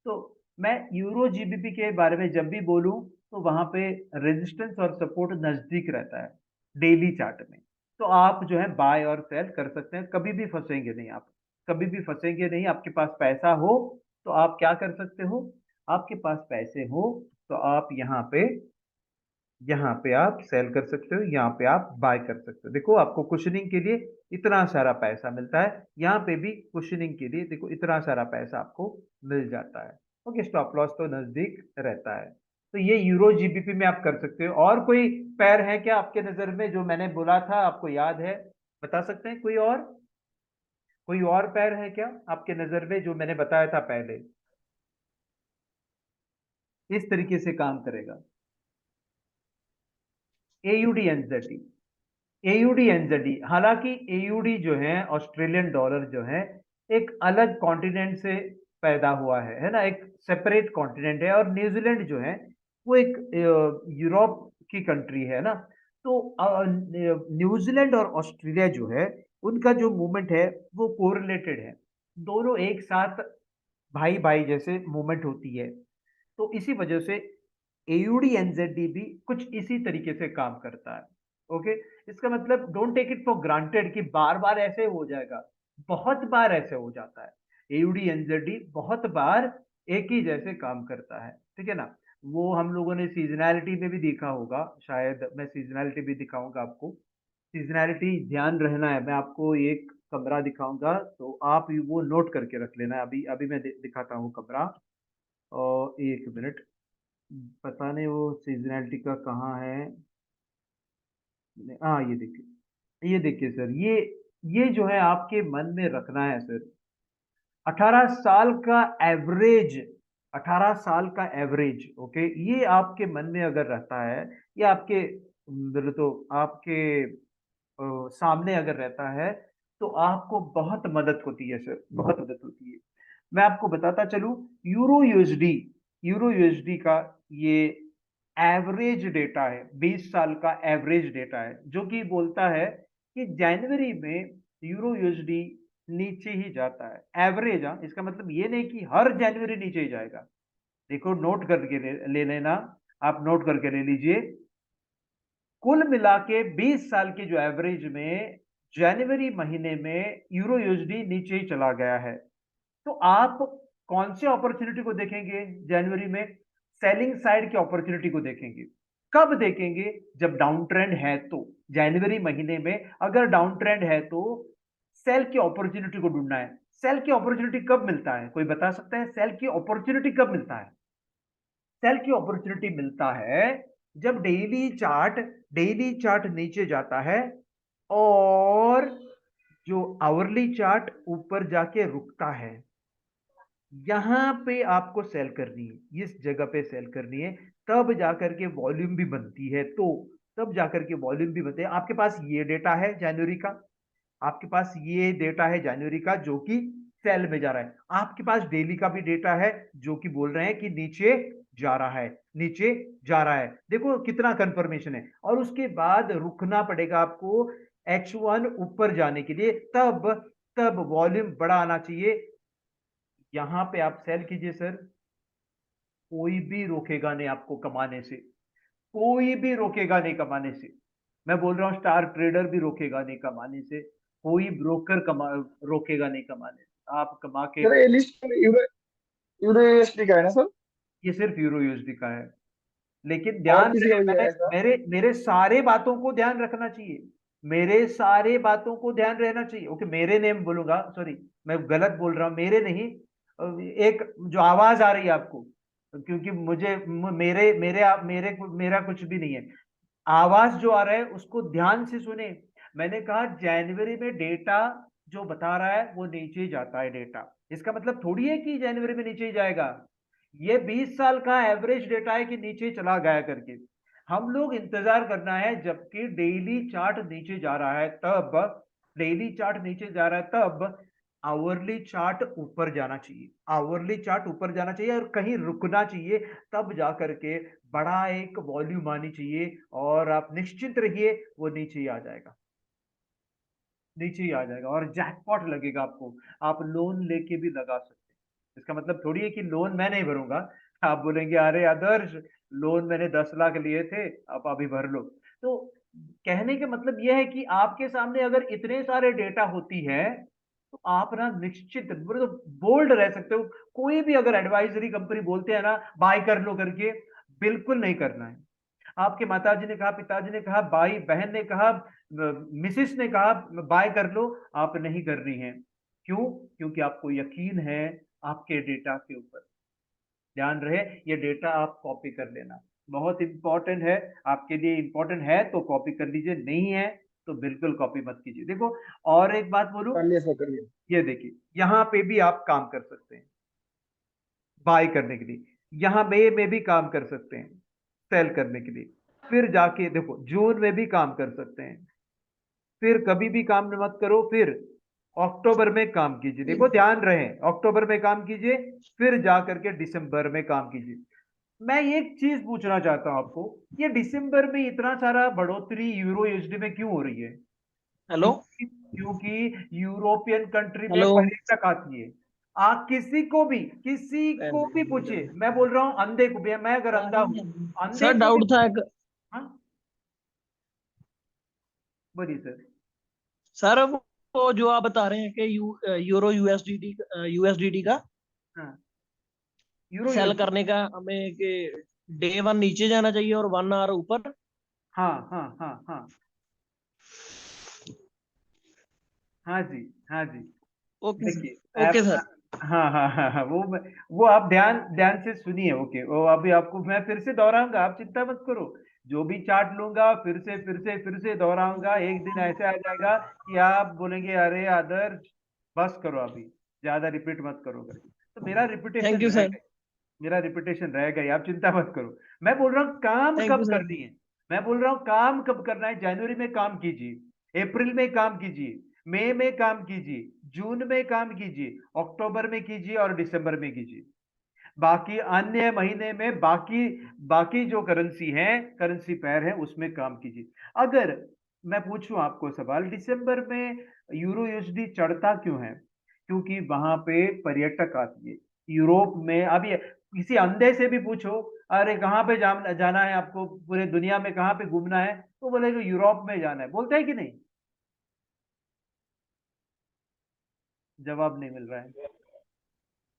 तो मैं यूरो जीबीपी के बारे में जब भी बोलूं तो वहां पे रेजिस्टेंस और सपोर्ट नजदीक रहता है डेली चार्ट में। तो आप जो है बाय और सेल कर सकते हैं, कभी भी फंसेंगे नहीं आप, कभी भी फंसेंगे नहीं। आपके पास पैसा हो तो आप क्या कर सकते हो, आपके पास पैसे हो तो आप यहाँ पे आप सेल कर सकते हो, यहाँ पे आप बाय कर सकते हो। देखो, आपको कुशनिंग के लिए इतना सारा पैसा मिलता है, यहाँ पे भी कुशनिंग के लिए देखो इतना सारा पैसा आपको मिल जाता है। ओके, स्टॉप लॉस तो नजदीक रहता है। तो ये यूरो जीबीपी में आप कर सकते हो। और कोई पैर है क्या आपके नजर में जो मैंने बोला था, आपको याद है? बता सकते हैं कोई और पैर है क्या आपके नजर में जो मैंने बताया था पहले? इस तरीके से काम करेगा एयूडी एनजेडी। एयूडी एनजेडी, हालांकि एयूडी जो है ऑस्ट्रेलियन डॉलर जो है एक अलग कॉन्टिनेंट से पैदा हुआ है ना, एक सेपरेट कॉन्टिनेंट है। और न्यूजीलैंड जो है वो एक यूरोप की कंट्री है ना। तो न्यूजीलैंड और ऑस्ट्रेलिया जो है उनका जो मूवमेंट है वो कोरिलेटेड है, दोनों एक साथ भाई भाई जैसे मूवमेंट होती है। तो इसी वजह से एयूडी एनजेडी भी कुछ इसी तरीके से काम करता है। ओके, इसका मतलब don't take it for granted कि बार बार ऐसे हो जाएगा, बहुत बार ऐसे हो जाता है। एयूडी एनजेडी बहुत बार एक ही जैसे काम करता है, ठीक है ना। वो हम लोगों ने सीजनैलिटी में भी देखा होगा, शायद मैं सीजनैलिटी भी दिखाऊंगा आपको। सीजनैलिटी ध्यान रहना है, मैं आपको एक कमरा दिखाऊंगा तो आप वो नोट करके रख लेना। अभी अभी मैं दिखाता हूँ कमरा, और एक मिनट, पता नहीं वो सीजनैलिटी का कहाँ है। हाँ, ये देखिए सर, ये जो है आपके मन में रखना है सर। 18 साल का एवरेज, 18 साल का एवरेज, ओके, ये आपके मन में अगर रहता है, ये आपके तो आपके सामने अगर रहता है, तो आपको बहुत मदद होती है सर, बहुत मदद होती है। मैं आपको बताता चलूं, यूरो यूएसडी का ये एवरेज डेटा है, 20 साल का एवरेज डेटा है, जो कि बोलता है कि जनवरी में यूरो यूएसडी नीचे ही जाता है, एवरेज। इसका मतलब ये नहीं कि हर जनवरी नीचे ही जाएगा। देखो नोट करके ले लेना, आप नोट करके ले लीजिए। कुल मिला के 20 साल के जो एवरेज में जनवरी महीने में यूरो यूएसडी नीचे ही चला गया है। तो आप कौन से अपॉर्चुनिटी को देखेंगे जनवरी में? सेलिंग साइड की अपॉर्चुनिटी को देखेंगे। कब देखेंगे? जब डाउन ट्रेंड है तो। जनवरी महीने में अगर डाउन ट्रेंड है तो सेल की अपॉर्चुनिटी को ढूंढना है। सेल की अपॉर्चुनिटी कब मिलता है? कोई बता सकता है सेल की अपॉर्चुनिटी कब मिलता है? सेल की अपॉर्चुनिटी मिलता है जब डेली चार्ट नीचे जाता है और जो आवरली चार्ट ऊपर जाके रुकता है। यहां पे आपको सेल करनी है, इस जगह पे सेल करनी है, तब जाकर के वॉल्यूम भी बनती है। तो तब जाकर के वॉल्यूम भी बनते हैं। आपके पास ये डेटा है जनवरी का, आपके पास ये डेटा है जनवरी का जो कि सेल में जा रहा है। आपके पास डेली का भी डेटा है जो कि बोल रहे हैं कि नीचे जा रहा है, नीचे जा रहा है। देखो कितना कंफर्मेशन है। और उसके बाद रुकना पड़ेगा आपको H1 ऊपर जाने के लिए, तब तब वॉल्यूम बड़ा आना चाहिए। यहां पे आप सेल कीजिए सर, कोई भी रोकेगा नहीं आपको कमाने से, कोई भी रोकेगा नहीं कमाने से। मैं बोल रहा हूं स्टार ट्रेडर भी रोकेगा नहीं कमाने से, कोई ब्रोकर रोकेगा नहीं कमाने से। आप कमा के, सर ये लिस्ट यूरो यूरो यूएसडी का है ना सर? ये सिर्फ यूरो यूएसडी का है। लेकिन और ध्यान किसी रहे, का भी है मैंने ऐसा? मेरे मेरे सारे बातों को ध्यान रखना चाहिए, मेरे सारे बातों को ध्यान रहना चाहिए। ओके, मेरे नेम बोलूंगा, सॉरी मैं गलत बोल रहा हूं, मेरे नहीं। एक जो आवाज आ रही है आपको, क्योंकि मुझे मेरे मेरे मेरे मेरा कुछ भी नहीं है। आवाज जो आ रहा है उसको ध्यान से सुने। मैंने कहा जनवरी में डेटा जो बता रहा है वो नीचे ही जाता है डेटा। इसका मतलब थोड़ी है कि जनवरी में नीचे ही जाएगा। ये 20 साल का एवरेज डेटा है कि नीचे चला गया करके। हम लोग इंतजार करना है जबकि डेली चार्ट नीचे जा रहा है तब, डेली चार्ट नीचे जा रहा है तब आवरली चार्ट ऊपर जाना चाहिए, आवरली चार्ट ऊपर जाना चाहिए और कहीं रुकना चाहिए। तब जाकर के बड़ा एक वॉल्यूम आनी चाहिए और आप निश्चिंत रहिए वो नीचे ही आ जाएगा, नीचे ही आ जाएगा और जैकपॉट लगेगा आपको। आप लोन लेके भी लगा सकते हैं। इसका मतलब थोड़ी है कि लोन मैं नहीं भरूंगा। आप बोलेंगे अरे आदर्श, लोन मैंने 10 लाख लिए थे, आप अभी भर लो। तो कहने का मतलब यह है कि आपके सामने अगर इतने सारे डेटा होती है तो आप ना निश्चित मतलब बोल्ड रह सकते हो। कोई भी अगर एडवाइजरी कंपनी बोलते हैं ना बाय कर लो करके, बिल्कुल नहीं करना है। आपके माताजी ने कहा, पिताजी ने कहा, भाई बहन ने कहा, मिसिस ने कहा बाय कर लो, आप नहीं कर रही हैं। क्यों? क्योंकि आपको यकीन है आपके डेटा के ऊपर। ध्यान रहे ये डेटा आप कॉपी कर लेना, बहुत इंपॉर्टेंट है आपके लिए। इंपॉर्टेंट है तो कॉपी कर लीजिए, नहीं है तो बिल्कुल कॉपी मत कीजिए। देखो और एक बात बोलूं, कर लिया सर, कर लिया। ये देखिए यहाँ पे भी आप काम कर सकते हैं बाय करने के लिए, यहाँ में भी काम कर सकते हैं सेल करने के लिए। फिर जाके देखो जून में भी काम कर सकते हैं, फिर कभी भी काम मत करो, फिर अक्टूबर में काम कीजिए। देखो ध्यान रहे अक्टूबर में काम कीजिए, फिर जाकर के दिसंबर में काम कीजिए। मैं एक चीज पूछना चाहता हूं आपको, ये दिसंबर में इतना सारा बढ़ोतरी यूरो यूएसडी में क्यों हो रही है? हेलो क्योंकि यूरोपियन कंट्री में हेलो पर्यटक आती है। आप किसी को भी पूछिए, मैं बोल रहा हूँ अंधे को भी, मैं अगर अंधा हूं, अंधे सर को भी। डाउट था एक। हाँ बोलिए सर। सर वो जो आप बता रहे हैं कि यूरो यूएसडीटी का हाँ यूरो सेल यूएसडी। करने का हमें कि डे 1 नीचे जाना चाहिए और 1 आवर ऊपर। हाँ हाँ हाँ हाँ हाँ जी, हाँ जी। ओके देखिए सर, ओके आप, सर। हाँ हाँ हाँ हाँ वो आप ध्यान ध्यान से सुनिए। ओके, वो अभी आपको मैं फिर से दोहराऊंगा, आप चिंता मत करो। जो भी चार्ट लूंगा फिर से दोहराऊंगा। एक दिन ऐसे आ जाएगा कि आप बोलेंगे अरे आदर्श बस करो, अभी ज्यादा रिपीट मत करो करके। तो मेरा थैंक रिपीटेशन यू सर। रहेगा, मेरा रिपीटेशन रहेगा ही, आप चिंता मत करो। मैं बोल रहा हूँ काम थैंक यू कब सर। करनी है, मैं बोल रहा हूँ काम कब करना है। जनवरी में काम कीजिए, अप्रैल में काम कीजिए, मई में काम कीजिए, जून में काम कीजिए, अक्टूबर में कीजिए और दिसंबर में कीजिए। बाकी अन्य महीने में बाकी बाकी जो करेंसी है, करेंसी पेयर है, उसमें काम कीजिए। अगर मैं पूछूं आपको सवाल, दिसंबर में यूरो यूएसडी चढ़ता क्यों है? क्योंकि वहां पे पर्यटक आती है। यूरोप में अभी किसी अंधे से भी पूछो, अरे कहाँ पे जाना है आपको, पूरे दुनिया में कहाँ पे घूमना है, तो बोलेगा यूरोप में जाना है। बोलता है कि नहीं? जवाब नहीं मिल रहा है।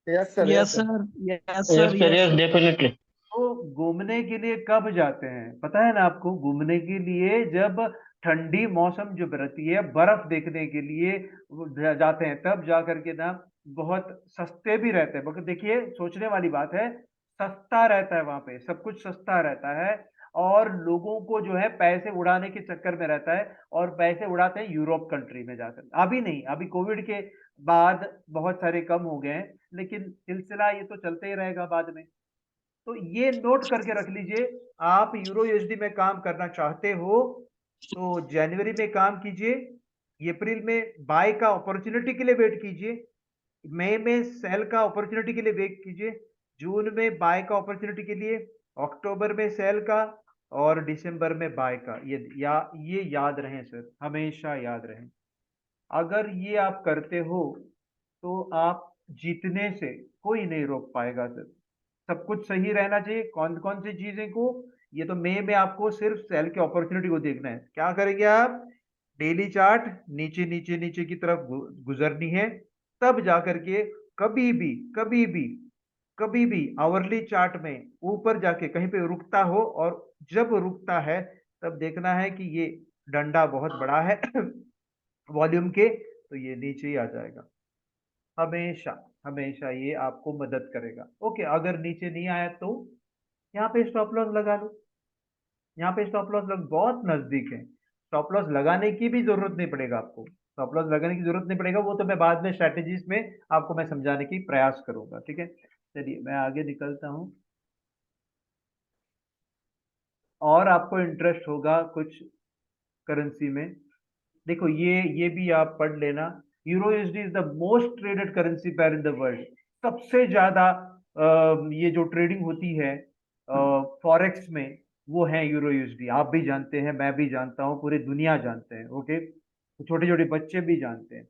Yes, sir. Yes Yes, sir. Sir, yes Yes, sir, sir. Yes Yes, sir. definitely. तो घूमने के लिए कब जाते हैं पता है ना आपको? घूमने के लिए जब ठंडी मौसम जो रहती है, बर्फ देखने के लिए वो जाते हैं, तब जा करके ना बहुत सस्ते भी रहते हैं। मगर देखिए, सोचने वाली बात है, सस्ता रहता है वहां पे, सब कुछ सस्ता रहता है। और लोगों को जो है पैसे उड़ाने के चक्कर में रहता है, और पैसे उड़ाते हैं यूरोप कंट्री में जाकर। अभी नहीं, अभी कोविड के बाद बहुत सारे कम हो गए हैं, लेकिन सिलसिला ये तो चलते ही रहेगा बाद में। तो ये नोट करके रख लीजिए, आप यूरो यूएसडी में काम करना चाहते हो तो जनवरी में काम कीजिए, अप्रैल में बाय का अपॉर्चुनिटी के लिए वेट कीजिए, मई में सेल का अपॉर्चुनिटी के लिए वेट कीजिए, जून में बाय का अपॉर्चुनिटी के लिए, अक्टूबर में सेल का, और दिसंबर में बाय का। ये याद रहे सर, हमेशा याद रहे। अगर ये आप करते हो तो आप जीतने से कोई नहीं रोक पाएगा सर। सब कुछ सही रहना चाहिए। कौन कौन सी चीजें को, ये तो मई में आपको सिर्फ सेल के अपॉर्चुनिटी को देखना है। क्या करेंगे आप? डेली चार्ट नीचे नीचे नीचे की तरफ गुजरनी है, तब जाकर के कभी भी कभी भी कभी भी आवरली चार्ट में ऊपर जाके कहीं पे रुकता हो, और जब रुकता है तब देखना है कि ये डंडा बहुत बड़ा है वॉल्यूम के, तो ये नीचे ही आ जाएगा। हमेशा हमेशा ये आपको मदद करेगा। ओके, अगर नीचे नहीं आया तो यहाँ पे स्टॉप लॉस लगा लो। यहाँ पे स्टॉप लॉस लग बहुत नजदीक है, स्टॉप लॉस लगाने की भी जरूरत नहीं पड़ेगा आपको। स्टॉप लॉस लगाने की जरूरत नहीं पड़ेगा, वो तो मैं बाद में स्ट्रेटेजीज में आपको मैं समझाने की प्रयास करूंगा। ठीक है, चलिए मैं आगे निकलता हूँ। और आपको इंटरेस्ट होगा कुछ करेंसी में, देखो ये भी आप पढ़ लेना। Euro USD is the most traded currency pair in the world. सबसे ज्यादा ये जो ट्रेडिंग होती है फॉरेक्स में, वो है यूरो यूएसडी। आप भी जानते हैं, मैं भी जानता हूँ, पूरी दुनिया जानते हैं। ओके, तो छोटे छोटे बच्चे भी जानते हैं।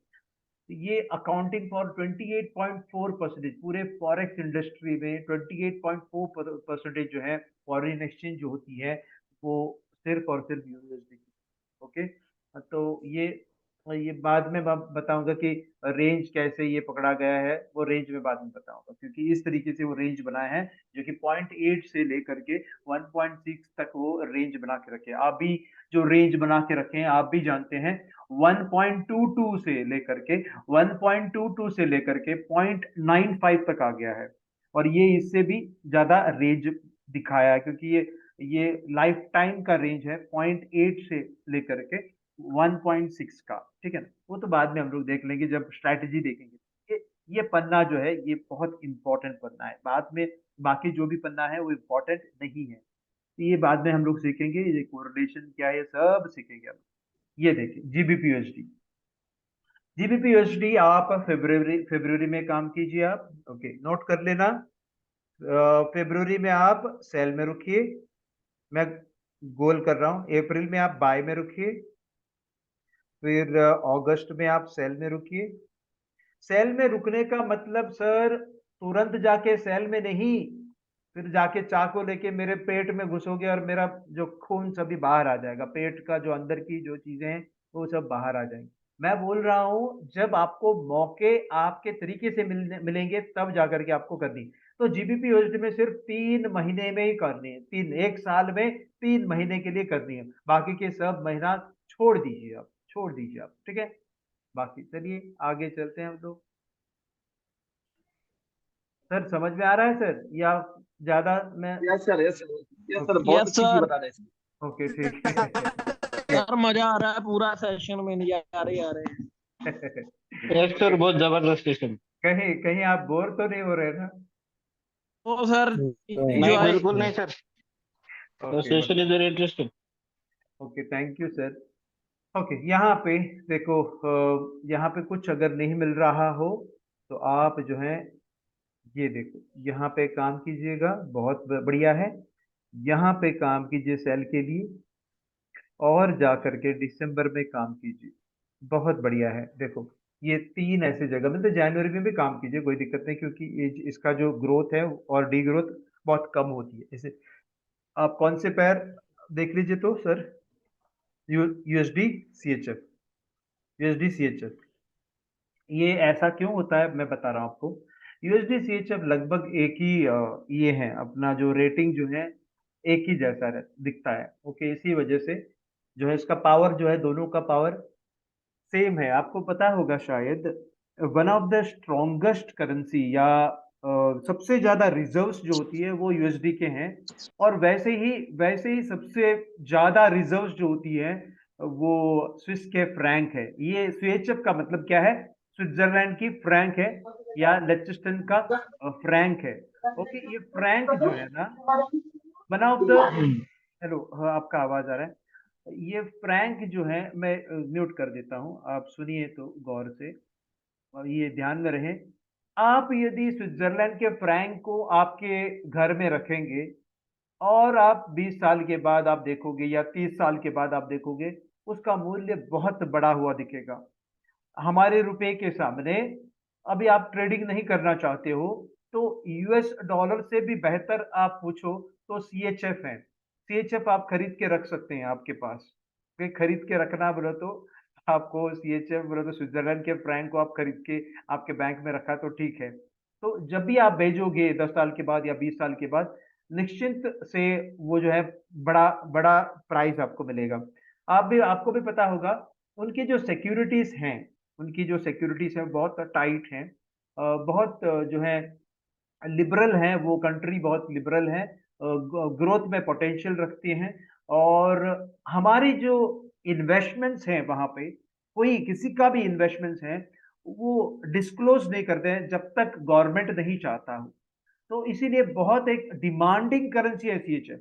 ये अकाउंटिंग फॉर 28.4%, पूरे फॉरेक्स इंडस्ट्री में 28.4% जो है फॉरेन एक्सचेंज जो होती है, वो सिर्फ और सिर्फ यूएसडी की। ओके, तो ये बाद में मैं बताऊंगा कि रेंज कैसे ये पकड़ा गया है, वो रेंज में बाद में बताऊंगा, क्योंकि इस तरीके से वो रेंज बनाया है जो कि 0.8 से लेकर के 1.6 तक वो रेंज बना के रखे। आप भी जो रेंज बना के रखे हैं आप भी जानते हैं, 1.22 से लेकर के 1.22 से लेकर के 0.95 तक आ गया है। और ये इससे भी ज्यादा रेंज दिखाया है, क्योंकि ये लाइफ टाइम का रेंज है 0.8 से लेकर के 1.6 का। ठीक है ना, वो तो बाद में हम लोग देख लेंगे जब स्ट्रैटेजी देखेंगे। ये पन्ना जो है ये बहुत इंपॉर्टेंट पन्ना है, बाद में बाकी जो भी पन्ना है वो इंपॉर्टेंट नहीं है, तो ये बाद में हम लोग सीखेंगे, ये कोरिलेशन क्या है, ये सब सीखेंगे हम। ये देखिए जीबीपी यूएसडी। जीबीपी यूएसडी आप फरवरी में काम कीजिए आप। ओके, नोट कर लेना। फरवरी में आप सेल में रुकिए, मैं गोल कर रहा हूं। अप्रैल में आप बाय में रुकिए, फिर अगस्त में आप सेल में रुकिए। सेल में रुकने का मतलब सर, तुरंत जाके सेल में नहीं, फिर जाके चाकू लेके मेरे पेट में घुसोगे और मेरा जो खून सभी बाहर आ जाएगा, पेट का जो अंदर की जो चीजें हैं वो सब बाहर आ जाएंगी। मैं बोल रहा हूं जब आपको मौके आपके तरीके से मिलेंगे तब जाकर के आपको करनी। तो जीबीपी यूएसडी में सिर्फ 3 महीने में ही करनी है, एक साल में 3 महीने के लिए करनी है, बाकी के सब महीना छोड़ दीजिए आप, छोड़ दीजिए आप। ठीक है, बाकी चलिए आगे चलते हैं हम लोग। सर समझ में आ रहा है सर, या ज्यादा मैं? Yes, sir. Yes, sir. Yes, sir. Okay बहुत यस अच्छी चीज सर। बता रहे हैं। ओके ठीक है यार मजा आ रहा है, पूरा सेशन में नजारे आ रहे हैं। Yes, sir. बहुत जबरदस्त सेशन। कहीं कहीं आप बोर तो नहीं हो रहे ना? तो सर नहीं, एंजॉय। बिल्कुल नहीं sir. The okay session is very interesting. Okay, thank you sir. Okay, यहाँ पे देखो, यहाँ पे कुछ अगर नहीं मिल रहा हो तो आप जो है ये देखो, यहाँ पे काम कीजिएगा, बहुत बढ़िया है। यहाँ पे काम कीजिए सेल के लिए, और जा करके दिसंबर में काम कीजिए। बहुत बढ़िया है। देखो ये 3 ऐसे जगह मतलब जनवरी में भी काम कीजिए, कोई दिक्कत नहीं, क्योंकि ये इसका जो ग्रोथ है और डी ग्रोथ बहुत कम होती है। जैसे आप कौन से पैर देख लीजिए तो sir, USD CHF, USD CHF. ये ऐसा क्यों होता है मैं बता रहा हूँ आपको। यूएसडी सीएचएफ लगभग एक ही ये है, अपना जो रेटिंग जो है एक ही जैसा दिखता है। ओके, इसी वजह से जो है इसका पावर जो है, दोनों का पावर सेम है। आपको पता होगा शायद one of the strongest currency या सबसे ज्यादा रिजर्व्स जो होती है वो यूएसडी के हैं, और वैसे ही सबसे ज्यादा रिजर्व्स जो होती है वो स्विस के फ्रैंक है। ये सीएचएफ का मतलब क्या है? स्विट्जरलैंड की फ्रैंक है या लिechtenstein का फ्रैंक है। ओके, ये फ्रैंक जो है ना, वन ऑफ द, हेलो हाँ, आपका आवाज आ रहा है। ये फ्रैंक जो है, मैं म्यूट कर देता हूँ, आप सुनिए तो गौर से और ये ध्यान में रहे। आप यदि स्विट्जरलैंड के फ्रैंक को आपके घर में रखेंगे और आप 20 साल के बाद आप देखोगे या 30 साल के बाद आप देखोगे, उसका मूल्य बहुत बड़ा हुआ दिखेगा हमारे रुपए के सामने। अभी आप ट्रेडिंग नहीं करना चाहते हो तो यूएस डॉलर से भी बेहतर आप पूछो तो सीएचएफ है। सीएचएफ आप खरीद के रख सकते हैं आपके पास। खरीद के रखना बोलो तो आपको सीएचएफ बोलो तो स्विट्जरलैंड के फ्रैंक को आप खरीद के आपके बैंक में रखा तो ठीक है। तो जब भी आप भेजोगे 10 साल के बाद या 20 साल के बाद, निश्चिंत से वो जो है बड़ा बड़ा प्राइस आपको मिलेगा। आपको भी पता होगा उनकी जो सिक्योरिटीज हैं, उनकी जो सिक्योरिटीज हैं बहुत टाइट हैं, बहुत जो है लिबरल हैं। वो कंट्री बहुत लिबरल है, ग्रोथ में पोटेंशियल रखती हैं। और हमारी जो इन्वेस्टमेंट्स हैं वहां पे, कोई किसी का भी इन्वेस्टमेंट्स हैं वो डिस्क्लोज नहीं करते हैं जब तक गवर्नमेंट नहीं चाहता हो। तो इसीलिए बहुत एक डिमांडिंग करेंसी है सीएचएफ,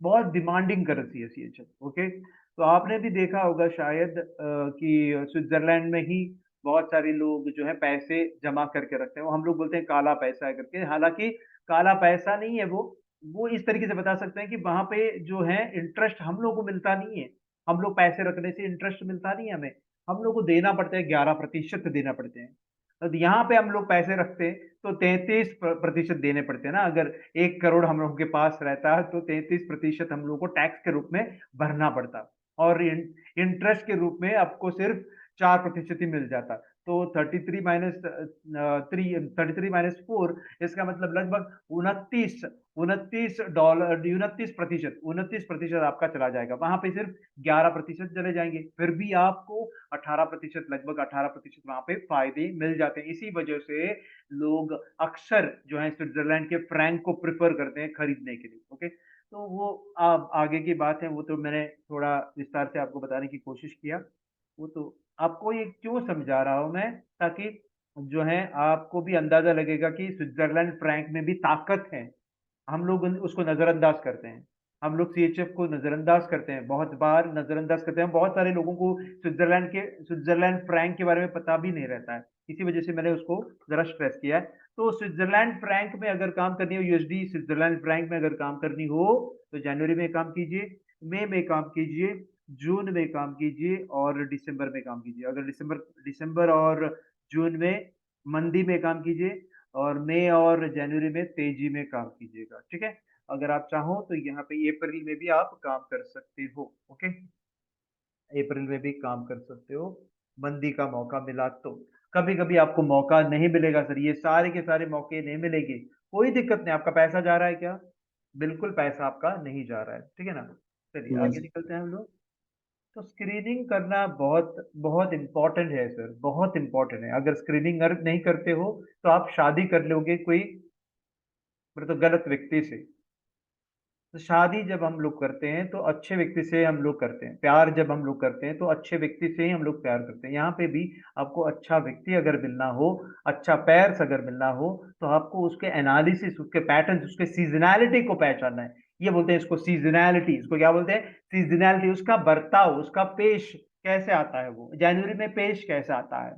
बहुत डिमांडिंग करेंसी है सीएचएफ। ओके, तो आपने भी देखा होगा शायद कि स्विट्जरलैंड में ही बहुत सारे लोग जो है पैसे जमा करके रखते हैं, वो हम लोग बोलते हैं काला पैसा है करके। हालांकि काला पैसा नहीं है वो इस तरीके से बता सकते हैं कि वहां पे जो है इंटरेस्ट हम लोग को मिलता नहीं है। हम लोग पैसे रखने से इंटरेस्ट मिलता नहीं है हमें, हम लोग को देना पड़ता है, 11% देना पड़ते हैं। तो यहाँ पे हम लोग पैसे रखते हैं तो 33% देने पड़ते हैं ना। अगर 1 करोड़ हम लोगों के पास रहता है तो 33% हम लोग को टैक्स के रूप में भरना पड़ता, और इंटरेस्ट के रूप में आपको सिर्फ 4% ही मिल जाता। तो 33 - 4, इसका मतलब लगभग 29% आपका चला जाएगा। वहां पे सिर्फ 11% चले जाएंगे, फिर भी आपको 18%, लगभग 18% वहां पे फायदे मिल जाते हैं। इसी वजह से लोग अक्सर जो है स्विट्जरलैंड के फ्रैंक को प्रिफर करते हैं खरीदने के लिए। ओके, तो वो आगे की बात है, वो तो मैंने थोड़ा विस्तार से आपको बताने की कोशिश किया। वो तो आपको ये क्यों समझा रहा हूं मैं, ताकि जो है आपको भी अंदाजा लगेगा कि स्विट्जरलैंड फ्रैंक में भी ताकत है। हम लोग उसको नजरअंदाज करते हैं, हम लोग सीएचएफ को नजरअंदाज करते हैं, बहुत बार नजरअंदाज करते हैं। बहुत सारे लोगों को स्विट्जरलैंड फ्रैंक के बारे में पता भी नहीं रहता है, इसी वजह से मैंने उसको जरा स्ट्रेस किया है। तो स्विट्जरलैंड फ्रैंक में अगर काम करनी हो, यूएसडी स्विट्जरलैंड फ्रैंक में अगर काम करनी हो तो जनवरी में काम कीजिए, मई में काम कीजिए, जून में काम कीजिए और दिसंबर में काम कीजिए। अगर दिसंबर और जून में मंदी में काम कीजिए और मई और जनवरी में तेजी में काम कीजिएगा। ठीक है, अगर आप चाहो तो यहाँ पे अप्रैल में भी आप काम कर सकते हो। ओके, अप्रैल में भी काम कर सकते हो, मंदी का मौका मिला तो। कभी कभी आपको मौका नहीं मिलेगा सर, ये सारे के सारे मौके नहीं मिलेंगे, कोई दिक्कत नहीं। आपका पैसा जा रहा है क्या? बिल्कुल पैसा आपका नहीं जा रहा है, ठीक है ना। चलिए आगे निकलते हैं हम लोग। तो स्क्रीनिंग करना बहुत बहुत इंपॉर्टेंट है सर, बहुत इंपॉर्टेंट है। अगर स्क्रीनिंग नहीं करते हो तो आप शादी कर लोगे कोई मतलब गलत व्यक्ति से। तो शादी जब हम लोग करते हैं तो अच्छे व्यक्ति से हम लोग करते हैं, प्यार जब हम लोग करते हैं तो अच्छे व्यक्ति से ही हम लोग प्यार करते हैं। यहाँ पे भी आपको अच्छा व्यक्ति अगर मिलना हो, अच्छा पैर्स अगर मिलना हो, तो आपको उसके एनालिसिस, उसके पैटर्न, उसके सीजनैलिटी को पहचानना है। ये बोलते हैं इसको सीजनैलिटी, इसको क्या बोलते हैं? सीजनैलिटी। उसका बर्ताव, उसका पेश कैसे आता है, वो जनवरी में पेश कैसे आता है,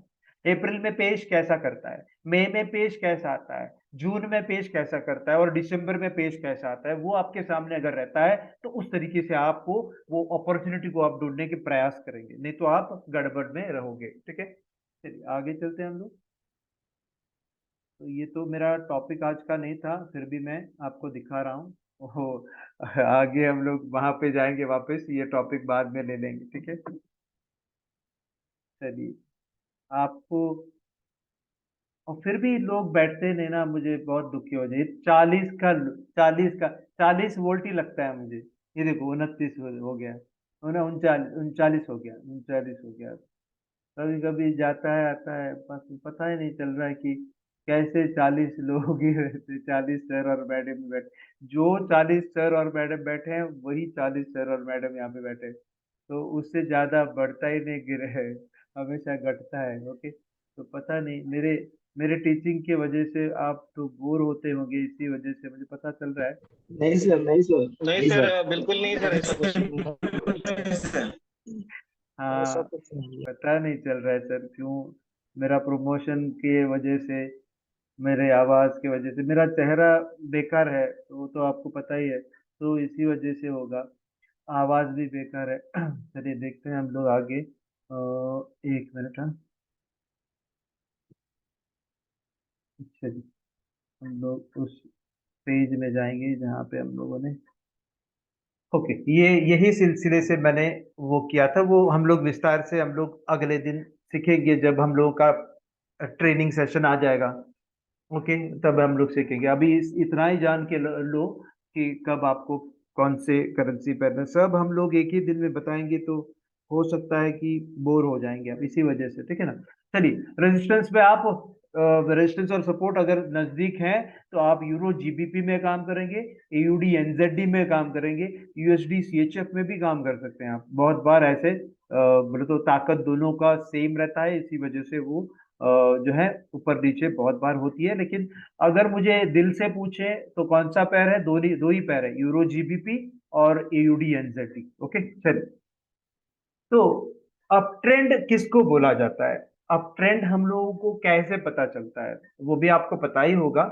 अप्रैल में पेश कैसा करता है, मई में पेश कैसा आता है, जून में पेश कैसा करता है और दिसंबर में पेश कैसा आता है, वो आपके सामने अगर रहता है तो उस तरीके से आपको वो अपॉर्चुनिटी को आप ढूंढने के प्रयास करेंगे, नहीं तो आप गड़बड़ में रहोगे। ठीक है, चलिए आगे चलते हैं हम लोग। तो ये तो मेरा टॉपिक आज का नहीं था, फिर भी मैं आपको दिखा रहा हूँ। ओहो, आगे हम लोग वहां पे जाएंगे वापस, ये टॉपिक बाद में ले लेंगे। ठीक है, चलिए आपको, और फिर भी लोग बैठते नहीं ना, मुझे बहुत दुखी हो जाए। 40 वोल्ट ही लगता है मुझे। ये देखो 29 हो गया, ना 39 हो गया, 39 हो गया। कभी कभी जाता है आता है, बस पता ही नहीं चल रहा है कि कैसे 40 लोग ही रहते, 40 सर और मैडम बैठे, जो 40 सर और मैडम बैठे हैं वही 40 सर और मैडम यहाँ पे बैठे हैं। तो उससे ज्यादा बढ़ता ही नहीं, गिरे है, हमेशा घटता है। ओके, तो पता नहीं, मेरे मेरे टीचिंग की वजह से आप तो बोर होते होंगे, इसी वजह से मुझे पता चल रहा है। नहीं सर, नहीं सर, नहीं नहीं सर, सर, बिल्कुल नहीं सर, ऐसा कुछ ऐसा हाँ, कुछ नहीं है। पता नहीं चल रहा है सर क्यों, मेरा प्रमोशन के वजह से, मेरे आवाज की वजह से मेरा चेहरा बेकार है, तो वो तो आपको पता ही है, तो इसी वजह से होगा, आवाज भी बेकार है। चलिए देखते हैं हम लोग आगे। 1 मिनट, हाँ। चलिए हम लोग उस पेज में जाएंगे जहाँ पे हम लोगों ने, ओके, ये यही सिलसिले से मैंने वो किया था, वो हम लोग विस्तार से हम लोग अगले दिन सीखेंगे जब हम लोगों का ट्रेनिंग सेशन आ जाएगा। ओके, तब हम लोग सीखेंगे। अभी इतना ही जान के लो कि कब आपको कौन से करेंसी पहनना, सब हम लोग एक ही दिन में बताएंगे, तो हो सकता है कि बोर हो जाएंगे आप इसी वजह से। ठीक है ना, चलिए रेजिस्टेंस पे आप, रेजिस्टेंस और सपोर्ट अगर नजदीक है तो आप यूरो जीबीपी में काम करेंगे, एयूडी एनजेडी में काम करेंगे, यूएसडी सीएचएफ में भी काम कर सकते हैं आप। बहुत बार ऐसे बोले तो ताकत दोनों का सेम रहता है, इसी वजह से वो जो है ऊपर नीचे बहुत बार होती है। लेकिन अगर मुझे दिल से पूछे तो कौन सा पैर है, दो ही पैर है, यूरो जीबीपी और एयूडी एनजेडी। ओके, चलिए, तो अब ट्रेंड किसको बोला जाता है, अब ट्रेंड हम लोगों को कैसे पता चलता है, वो भी आपको पता ही होगा।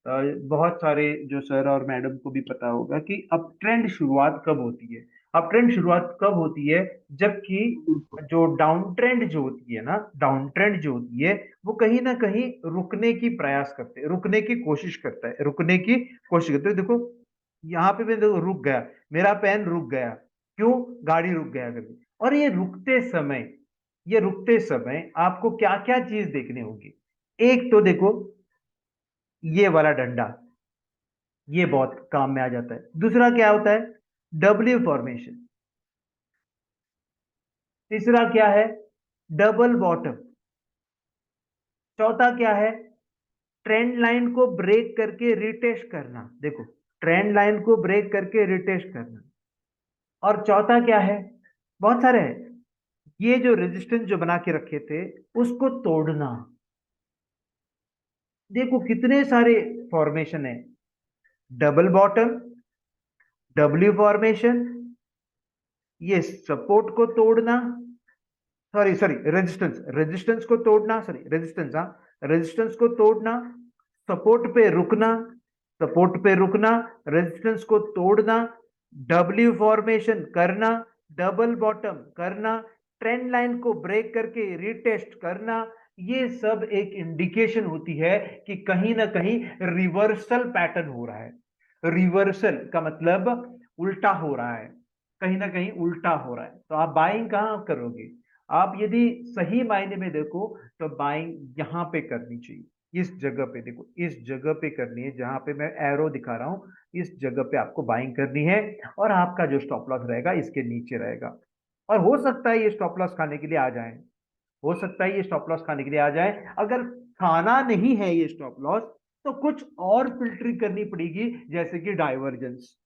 बहुत सारे जो सर और मैडम को भी पता होगा कि अब ट्रेंड शुरुआत कब होती है। अब ट्रेंड शुरुआत कब होती है, जबकि जो डाउन ट्रेंड जो होती है ना, डाउन ट्रेंड जो होती है वो कहीं ना कहीं रुकने की प्रयास करते हैं, रुकने की कोशिश करता है, रुकने की कोशिश करते हैं। देखो यहाँ पे मैं देखो रुक गया, मेरा पेन रुक गया, क्यों, गाड़ी रुक गया करके। और ये रुकते समय आपको क्या क्या चीज देखने होगी। एक तो देखो ये वाला डंडा, ये बहुत काम में आ जाता है। दूसरा क्या होता है, डब्ल्यू फॉर्मेशन। तीसरा क्या है, डबल बॉटम। चौथा क्या है, ट्रेंड लाइन को ब्रेक करके रिटेस्ट करना। देखो, ट्रेंड लाइन को ब्रेक करके रिटेस्ट करना। और चौथा क्या है, बहुत सारे हैं, ये जो रेजिस्टेंस जो बना के रखे थे उसको तोड़ना। देखो कितने सारे फॉर्मेशन है, डबल बॉटम, डब्ल्यू फॉर्मेशन, ये सपोर्ट को तोड़ना, सॉरी सॉरी रेजिस्टेंस, रेजिस्टेंस को तोड़ना, सॉरी रेजिस्टेंस, हाँ, रेजिस्टेंस को तोड़ना, सपोर्ट पे रुकना, सपोर्ट पे रुकना, रेजिस्टेंस को तोड़ना, डब्ल्यू फॉर्मेशन करना, डबल बॉटम करना, ट्रेंड लाइन को ब्रेक करके रिटेस्ट करना। ये सब एक इंडिकेशन होती है कि कहीं ना कहीं रिवर्सल पैटर्न हो रहा है। रिवर्सल का मतलब उल्टा हो रहा है, कहीं ना कहीं उल्टा हो रहा है। तो आप बाइंग कहाँ करोगे, आप यदि सही मायने में देखो तो बाइंग यहाँ पे करनी चाहिए, इस जगह पे। देखो इस जगह पे करनी है, जहां पे मैं एरो दिखा रहा हूँ, इस जगह पे आपको बाइंग करनी है। और आपका जो स्टॉप लॉस रहेगा इसके नीचे रहेगा। और हो सकता है ये स्टॉप लॉस खाने के लिए आ जाए, हो सकता है ये स्टॉप लॉस खाने के लिए आ जाए। अगर खाना नहीं है ये स्टॉप लॉस, तो कुछ और फिल्टरिंग करनी पड़ेगी, जैसे कि डाइवर्जेंस,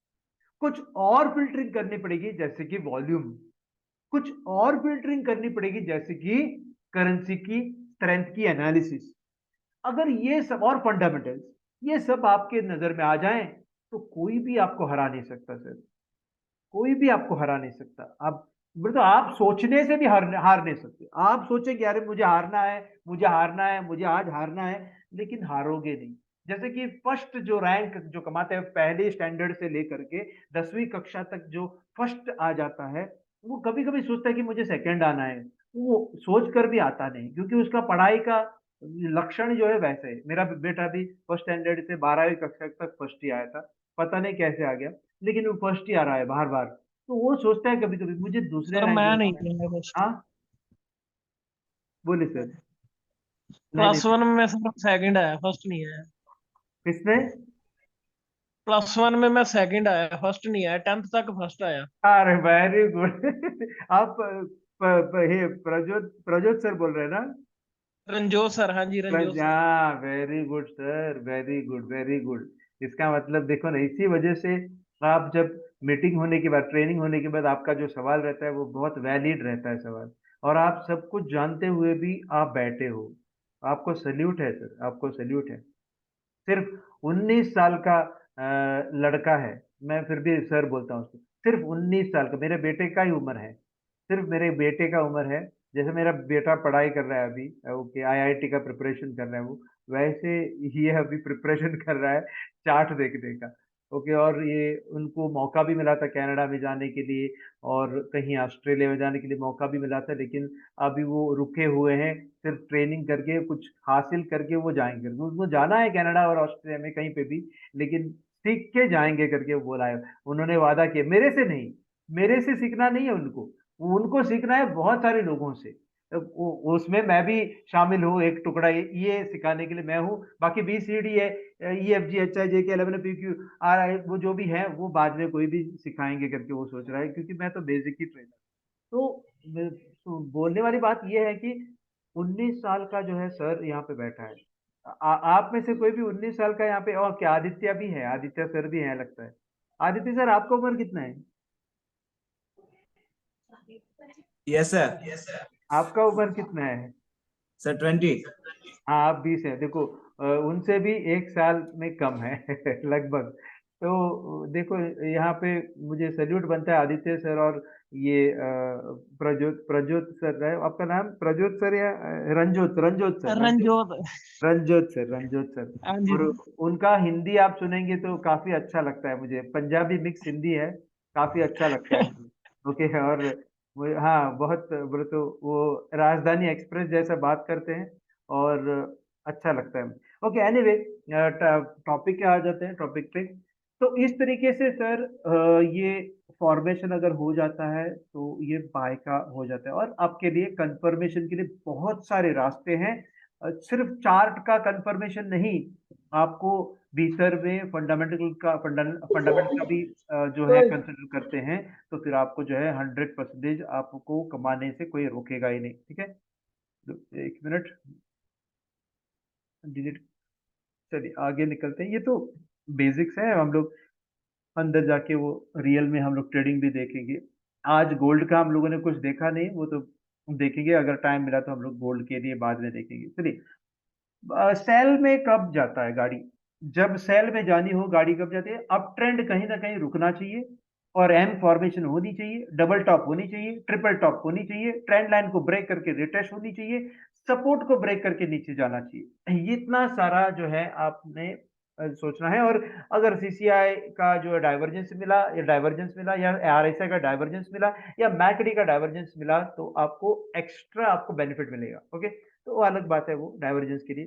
कुछ और फिल्टरिंग करनी पड़ेगी जैसे कि वॉल्यूम, कुछ और फिल्टरिंग करनी पड़ेगी जैसे कि करेंसी की स्ट्रेंथ की एनालिसिस। अगर ये सब और फंडामेंटल्स, ये सब आपके नजर में आ जाएं तो कोई भी आपको हरा नहीं सकता सर, कोई भी आपको हरा नहीं सकता। आप बोले तो आप सोचने से भी हार नहीं सकते। आप सोचेंगे अरे मुझे हारना है, मुझे हारना है, मुझे आज हारना है, लेकिन हारोगे नहीं। जैसे कि फर्स्ट जो रैंक जो कमाते हैं पहले स्टैंडर्ड से लेकर के 10वीं कक्षा तक, जो फर्स्ट आ जाता है वो कभी कभी सोचता है कि मुझे सेकंड आना है। वो सोच कर भी आता नहीं, क्योंकि उसका पढ़ाई का लक्षण जो है वैसे है। मेरा बेटा भी फर्स्ट स्टैंडर्ड से 12वीं कक्षा तक फर्स्ट ही आया था, पता नहीं कैसे आ गया, लेकिन वो फर्स्ट ही आ रहा है बार बार। तो वो सोचता है कभी कभी मुझे दूसरे सर रैंक मैं में। नहीं किया फर्स्ट। हाँ, बोलिए सर। नहीं प्लस नहीं, वन में सर सेकंड आया, फर्स्ट नहीं आया। किसमें? प्लस वन में मैं सेकंड आया, फर्स्ट नहीं आया, 10th तक फर्स्ट आया। अरे वेरी गुड। आप ये प्रजोत प्रजोत सर बोल रहे हैं ना? रंजोत सर, हाँ जी रंजोत सर। हाँ, very good sir, very good very good. इसका मतलब देखो ना, इसी वजह से आप जब मीटिंग होने के बाद, ट्रेनिंग होने के बाद आपका जो सवाल रहता है वो बहुत वैलिड रहता है सवाल, और आप सब कुछ जानते हुए भी आप बैठे हो। आपको सल्यूट है सर, आपको सल्यूट है। सिर्फ 19 साल का लड़का है, मैं फिर भी सर बोलता हूँ उसको। सिर्फ 19 साल का, मेरे बेटे का ही उम्र है, सिर्फ मेरे बेटे का उम्र है। जैसे मेरा बेटा पढ़ाई कर रहा है अभी, ओके, आईआईटी का प्रिपरेशन कर रहा है वो, वैसे ये अभी प्रिपरेशन कर रहा है चार्ट देखने का। ओके, और ये उनको मौका भी मिला था कनाडा में जाने के लिए, और कहीं ऑस्ट्रेलिया में जाने के लिए मौका भी मिला था, लेकिन अभी वो रुके हुए हैं। सिर्फ ट्रेनिंग करके कुछ हासिल करके वो जाएंगे, उनको जाना है कनाडा और ऑस्ट्रेलिया में कहीं पे भी, लेकिन सीख के जाएंगे करके वो बोला है। उन्होंने वादा किया, मेरे से नहीं, मेरे से सीखना नहीं है उनको, उनको सीखना है बहुत सारे लोगों से। उसमें मैं भी शामिल हूँ, एक टुकड़ा ये सिखाने के लिए मैं हूँ। बाकी बी सी डी है, E F G H I जे के 11 पी क्यू आर आई, वो जो भी है वो बाद में कोई भी सिखाएंगे करके वो सोच रहा है, क्योंकि मैं तो बेसिक ही ट्रेनर। तो बोलने वाली बात ये है कि 19 साल का जो है सर यहाँ पे बैठा है। आप में से कोई भी 19 साल का यहाँ पे, और क्या आदित्य भी है, आदित्य सर भी है लगता है। आदित्य सर, आपका उम्र कितना है? Yes, sir. आपका उम्र कितना है? Sir, 20. हाँ, आप 20 हैं। देखो, उनसे भी 1 साल में कम है लगभग। तो देखो, यहाँ पे मुझे सैल्यूट बनता है आदित्य सर और ये प्रज्योत प्रज्योत सर है आपका नाम, प्रज्योत सर या Ranjot Ranjot sir, Ranjot Ranjot. Ranjot sir, Ranjot sir. हाँ जी और सर। उनका हिंदी आप सुनेंगे तो काफी अच्छा लगता है मुझे, पंजाबी मिक्स हिंदी है, काफी अच्छा लगता है मुझे। ओके, और हाँ, बहुत बोले तो वो राजधानी एक्सप्रेस जैसा बात करते हैं, और अच्छा लगता है। ओके, एनीवे, टॉपिक पे आ जाते हैं, टॉपिक पे। तो इस तरीके से सर, ये फॉर्मेशन अगर हो जाता है तो ये बाय का हो जाता है, और आपके लिए कंफर्मेशन के लिए बहुत सारे रास्ते हैं। सिर्फ चार्ट का कंफर्मेशन नहीं, आपको भीतर में फंडामेंटल का भी जो है कंसिडर करते हैं, तो फिर आपको जो है 100% आपको कमाने से कोई रोकेगा ही नहीं। ठीक है, तो 1 मिनट डिलीट। चलिए आगे निकलते हैं, ये तो बेसिक्स है, हम लोग अंदर जाके वो रियल में हम लोग ट्रेडिंग भी देखेंगे। आज गोल्ड का हम लोगों ने कुछ देखा नहीं, वो तो देखेंगे, अगर टाइम मिला तो हम लोग गोल्ड के लिए बाद में देखेंगे। चलिए, सेल में कब जाता है गाड़ी? जब सेल में जानी हो गाड़ी कब जाती है? अप ट्रेंड कहीं ना कहीं रुकना चाहिए, और एम फॉर्मेशन होनी चाहिए, डबल टॉप होनी चाहिए, ट्रिपल टॉप होनी चाहिए, ट्रेंड लाइन को ब्रेक करके रिटेस्ट होनी चाहिए, सपोर्ट को ब्रेक करके नीचे जाना चाहिए। ये इतना सारा जो है आपने सोचना है। और अगर सीसीआई का जो डाइवर्जेंस मिला, या आरएसआई का डाइवर्जेंस मिला, या मैकडी का डाइवर्जेंस मिला, तो आपको एक्स्ट्रा आपको बेनिफिट मिलेगा। ओके, तो वो अलग बात है वो डाइवर्जेंस के लिए।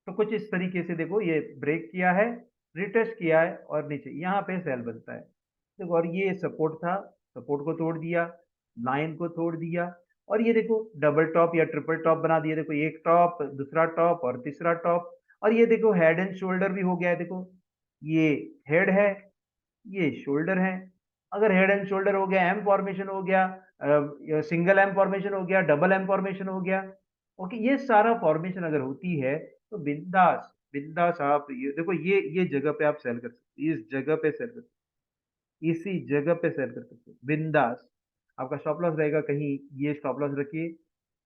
तो कुछ इस तरीके से देखो, ये ब्रेक किया है, रिटेस्ट किया है, और नीचे यहाँ पे सेल बनता है। देखो, और ये सपोर्ट था, सपोर्ट को तोड़ दिया, लाइन को तोड़ दिया, और ये देखो डबल टॉप या ट्रिपल टॉप बना दिया। देखो, एक टॉप, दूसरा टॉप, और तीसरा टॉप, और ये देखो हेड एंड शोल्डर भी हो गया है। देखो, ये हेड है, ये शोल्डर है। अगर हेड एंड शोल्डर हो गया, एम फॉर्मेशन हो गया, सिंगल एम फॉर्मेशन हो गया, डबल एम फॉर्मेशन हो गया, ओके, ये सारा फॉर्मेशन अगर होती है तो बिंदास बिंदास आप ये देखो, ये जगह पे आप सेल कर सकते हैं, इस जगह पे सेल कर सकते हैं, इसी जगह पे सेल कर सकते हैं बिंदास। आपका स्टॉप लॉस रहेगा कहीं, ये स्टॉप लॉस रखिए,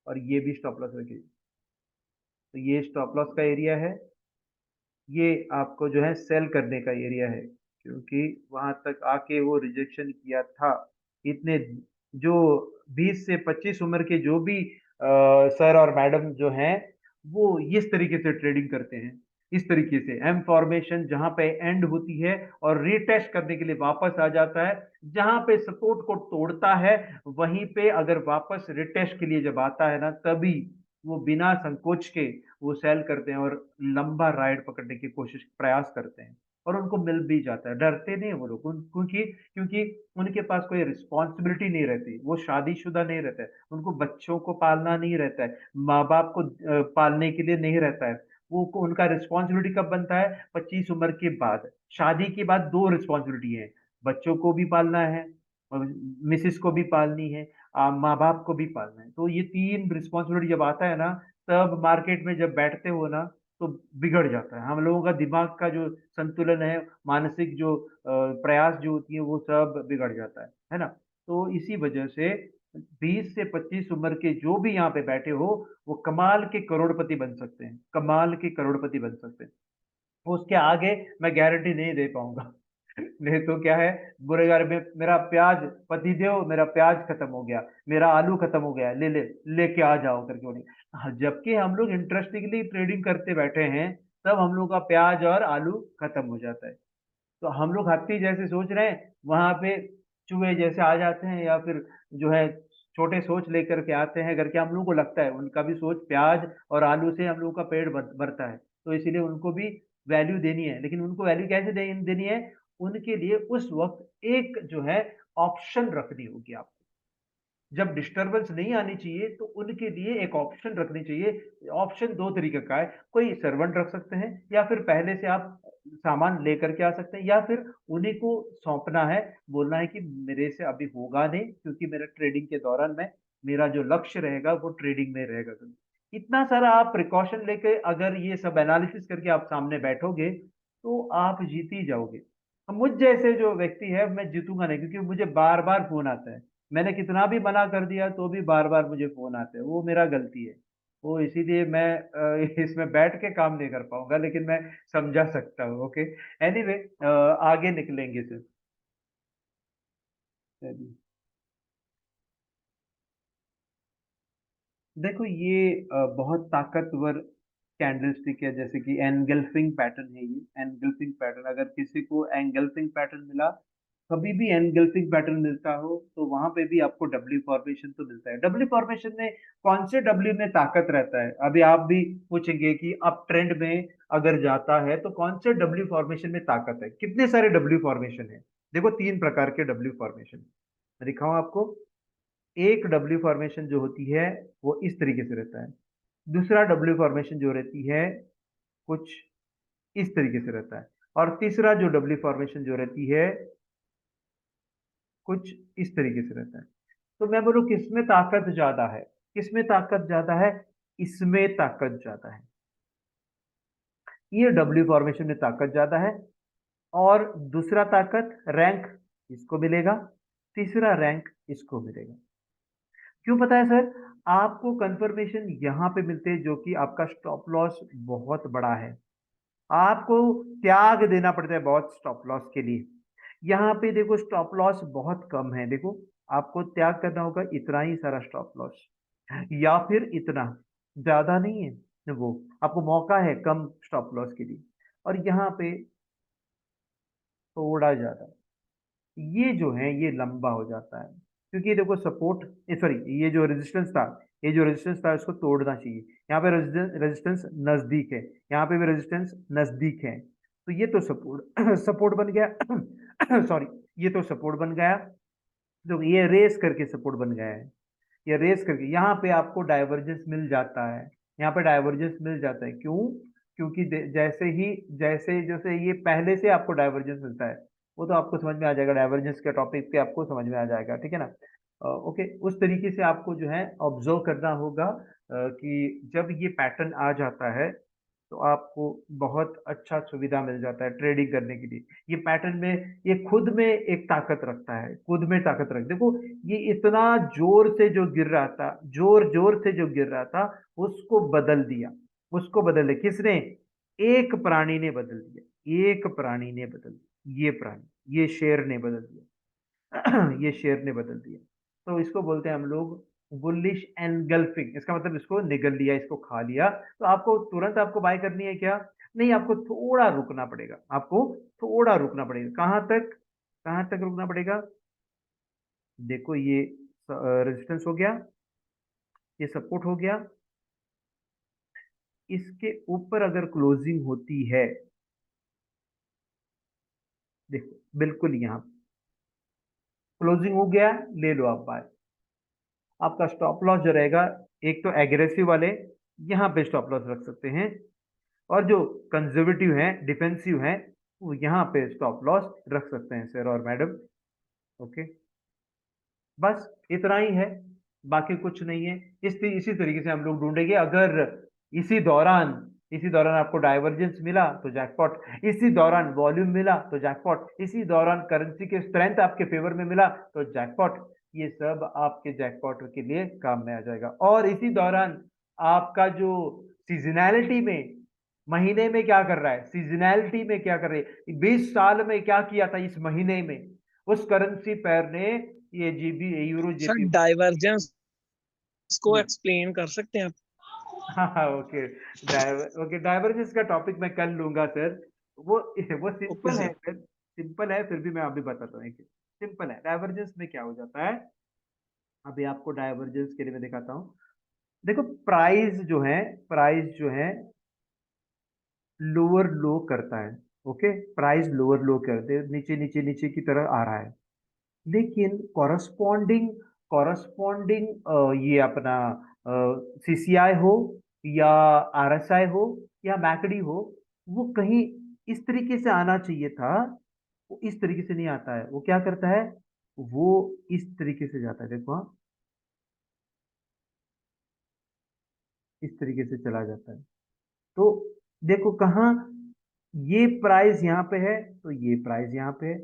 और ये भी स्टॉप लॉस रखिए। तो ये स्टॉप लॉस का एरिया है, ये आपको जो है सेल करने का एरिया है, क्योंकि वहां तक आके वो रिजेक्शन किया था, इतने जो 20 से 25 उम्र के जो भी सर और मैडम जो हैं वो इस तरीके से ट्रेडिंग करते हैं, इस तरीके से एम फॉर्मेशन जहां पे एंड होती है और रीटेस्ट करने के लिए वापस आ जाता है, जहां पे सपोर्ट को तोड़ता है वहीं पे अगर वापस रिटेस्ट के लिए जब आता है ना, तभी वो बिना संकोच के वो सेल करते हैं और लंबा राइड पकड़ने की कोशिश प्रयास करते हैं और उनको मिल भी जाता है। डरते नहीं है वो लोग क्योंकि क्योंकि उनके पास कोई रिस्पॉन्सिबिलिटी नहीं रहती, वो शादीशुदा नहीं रहता है, उनको बच्चों को पालना नहीं रहता है, माँ बाप को पालने के लिए नहीं रहता है। उनका रिस्पॉन्सिबिलिटी कब बनता है? 25 उम्र के बाद। शादी के बाद दो रिस्पॉन्सिबिलिटी है, बच्चों को भी पालना है और मिसिस को भी पालनी है, माँ बाप को भी पालना है। तो ये तीन रिस्पॉन्सिबिलिटी जब आता है ना, तब मार्केट में जब बैठते हो ना तो बिगड़ जाता है। हम लोगों का दिमाग का जो संतुलन है, मानसिक जो प्रयास जो होती है वो सब बिगड़ जाता है ना? तो इसी वजह से 20 से 25 उम्र के जो भी यहाँ पे बैठे हो, वो कमाल के करोड़पति बन सकते हैं, कमाल के करोड़पति बन सकते हैं। उसके आगे मैं गारंटी नहीं दे पाऊंगा। नहीं तो क्या है, बुरे में मेरा प्याज पति देव, मेरा प्याज खत्म हो गया, मेरा आलू खत्म हो गया, ले ले लेके आ जाओ करके बोलेंगे। हाँ, जबकि हम लोग इंटरेस्टिंगली ट्रेडिंग करते बैठे हैं, तब हम लोग का प्याज और आलू खत्म हो जाता है। तो हम लोग हाथी जैसे सोच रहे हैं, वहां पे चूहे जैसे आ जाते हैं, या फिर जो है छोटे सोच लेकर के आते हैं करके हम लोग को लगता है। उनका भी सोच प्याज और आलू से हम लोग का पेट भरता है, तो इसीलिए उनको भी वैल्यू देनी है। लेकिन उनको वैल्यू कैसे देनी है? उनके लिए उस वक्त एक जो है ऑप्शन रखनी होगी आपको। जब डिस्टरबेंस नहीं आनी चाहिए तो उनके लिए एक ऑप्शन रखनी चाहिए। ऑप्शन दो तरीके का है, कोई सर्वेंट रख सकते हैं, या फिर पहले से आप सामान लेकर के आ सकते हैं, या फिर उन्हीं को सौंपना है, बोलना है कि मेरे से अभी होगा नहीं, क्योंकि मेरा ट्रेडिंग के दौरान में मेरा जो लक्ष्य रहेगा वो ट्रेडिंग में रहेगा। इतना सारा आप प्रिकॉशन लेके अगर ये सब एनालिसिस करके आप सामने बैठोगे तो आप जीत ही जाओगे। अब मुझ जैसे जो व्यक्ति है, मैं जीतूंगा नहीं, क्योंकि मुझे बार बार फोन आता है। मैंने कितना भी मना कर दिया तो भी बार बार मुझे फोन आते हैं, वो मेरा गलती है। वो इसीलिए मैं इसमें बैठ के काम नहीं कर पाऊंगा, लेकिन मैं समझा सकता हूँ। ओके, एनीवे, आगे निकलेंगे सर। चलिए, देखो ये बहुत ताकतवर कैंडलस्टिक है, जैसे कि एनगल्फिंग पैटर्न है। ये एनगल्फिंग पैटर्न, अगर किसी को एंगल्फिंग पैटर्न मिला, कभी भी एनगल्फिंग पैटर्न मिलता हो, तो वहां पे भी आपको डब्ल्यू फॉर्मेशन तो मिलता है। डब्ल्यू फॉर्मेशन में कौन से डब्ल्यू में ताकत रहता है? अभी आप भी पूछेंगे कि अप ट्रेंड में अगर जाता है तो कौन से डब्ल्यू फॉर्मेशन में ताकत है? कितने सारे डब्ल्यू फॉर्मेशन है? देखो, तीन प्रकार के डब्ल्यू फॉर्मेशन मैं दिखाऊं आपको। एक डब्ल्यू फॉर्मेशन जो होती है वो इस तरीके से रहता है। दूसरा डब्ल्यू फॉर्मेशन जो रहती है कुछ इस तरीके से रहता है। और तीसरा जो डब्ल्यू फॉर्मेशन जो रहती है कुछ इस तरीके से रहता है। तो मैं बोलूं किसमें ताकत ज्यादा है? किसमें ताकत ज्यादा है? इसमें ताकत ज्यादा है। ये डब्ल्यू फॉर्मेशन में ताकत ज्यादा है। और दूसरा ताकत रैंक इसको मिलेगा, तीसरा रैंक इसको मिलेगा। क्यों पता है सर? आपको कंफर्मेशन यहां पे मिलते हैं, जो कि आपका स्टॉप लॉस बहुत बड़ा है। आपको त्याग देना पड़ता है बहुत स्टॉप लॉस के लिए। यहाँ पे देखो स्टॉप लॉस बहुत कम है, देखो आपको त्याग करना होगा इतना ही सारा स्टॉप लॉस, या फिर इतना, ज्यादा नहीं है वो। आपको मौका है कम स्टॉप लॉस के लिए, और यहाँ पे थोड़ा ज्यादा। ये जो है ये लंबा हो जाता है, क्योंकि देखो सपोर्ट, सॉरी, ये जो रेजिस्टेंस था, ये जो रेजिस्टेंस था इसको तोड़ना चाहिए। यहाँ पे रेजिस्टेंस नजदीक है, यहाँ पे भी रेजिस्टेंस नजदीक है, तो ये तो सपोर्ट सपोर्ट बन गया। सॉरी, ये तो सपोर्ट बन गया। तो ये रेस करके सपोर्ट बन गया है। ये रेस करके यहाँ पे आपको डाइवर्जेंस मिल जाता है, यहाँ पे डाइवर्जेंस मिल जाता है। क्यों? क्योंकि जैसे ही जैसे जैसे ये पहले से आपको डाइवर्जेंस मिलता है, वो तो आपको समझ में आ जाएगा, डाइवर्जेंस के टॉपिक पे आपको समझ में आ जाएगा, ठीक है ना? ओके, उस तरीके से आपको जो है ऑब्जर्व करना होगा कि जब ये पैटर्न आ जाता है तो आपको बहुत अच्छा सुविधा मिल जाता है ट्रेडिंग करने के लिए। ये पैटर्न में, ये खुद में एक ताकत रखता है, खुद में ताकत रख, देखो ये इतना जोर से जो गिर रहा था, जोर जोर से जो गिर रहा था, उसको बदल दिया। उसको बदल दिया किसने? एक प्राणी ने बदल दिया, एक प्राणी ने बदल दिया। ये प्राणी, ये शेर ने बदल दिया। ये शेर ने बदल दिया। तो इसको बोलते हैं हम लोग बुलिश एनगल्फिंग। इसका मतलब इसको निगल लिया, इसको खा लिया। तो आपको तुरंत आपको बाय करनी है क्या? नहीं, आपको थोड़ा रुकना पड़ेगा, आपको थोड़ा रुकना पड़ेगा। कहाँ तक, कहाँ तक रुकना पड़ेगा? देखो ये रेजिस्टेंस हो गया, ये सपोर्ट हो गया, इसके ऊपर अगर क्लोजिंग होती है, देखो बिल्कुल यहाँ क्लोजिंग हो गया, ले लो आप बाय। आपका स्टॉप लॉस जो रहेगा, एक तो एग्रेसिव वाले यहाँ पे स्टॉप लॉस रख सकते हैं, और जो कंजर्वेटिव हैं, डिफेंसिव हैं, वो यहाँ पे स्टॉप लॉस रख सकते हैं सर और मैडम। ओके, बस इतना ही है, बाकी कुछ नहीं है। इसी तरीके से हम लोग ढूंढेंगे। अगर इसी दौरान इसी दौरान आपको डाइवर्जेंस मिला तो जैकपॉट, इसी दौरान वॉल्यूम मिला तो जैकपॉट, इसी दौरान करेंसी के स्ट्रेंथ आपके फेवर में मिला तो जैकपॉट। ये सब आपके जैकपॉट के लिए काम में आ जाएगा। और इसी दौरान आपका जो सीजनैलिटी में, महीने में क्या कर रहा है, सीजनैलिटी में क्या कर रही है, 20 साल में क्या किया था इस महीने में, उस करेंसी पेयर ने, ये GB euro sir JP. Divergence को एक्सप्लेन कर सकते हैं आप? हाँ हाँ, ओके। ओके, डाइवर्जेंस का टॉपिक मैं कर लूंगा सर। वो ओके सिंपल है सर। सर, सिंपल है, फिर भी मैं अभी बताता हूँ। सिंपल है, डाइवर्जेंस में क्या हो जाता है, अभी आपको डाइवर्जेंस के लिए मैं दिखाता हूँ। देखो प्राइस जो है लोअर लो करता है। ओके, प्राइस लोअर लो करते हैं, नीचे नीचे नीचे की तरह आ रहा है। लेकिन कॉरस्पॉन्डिंग कॉरस्पॉन्डिंग ये अपना सीसीआई हो या आरएसआई हो या मैकडी हो, वो कहीं इस तरीके से आना चाहिए था। वो इस तरीके से नहीं आता है। वो क्या करता है, वो इस तरीके से जाता है। देखो हाँ, इस तरीके से चला जाता है। तो देखो कहाँ, ये प्राइस यहाँ पे है तो ये प्राइस यहाँ पे है,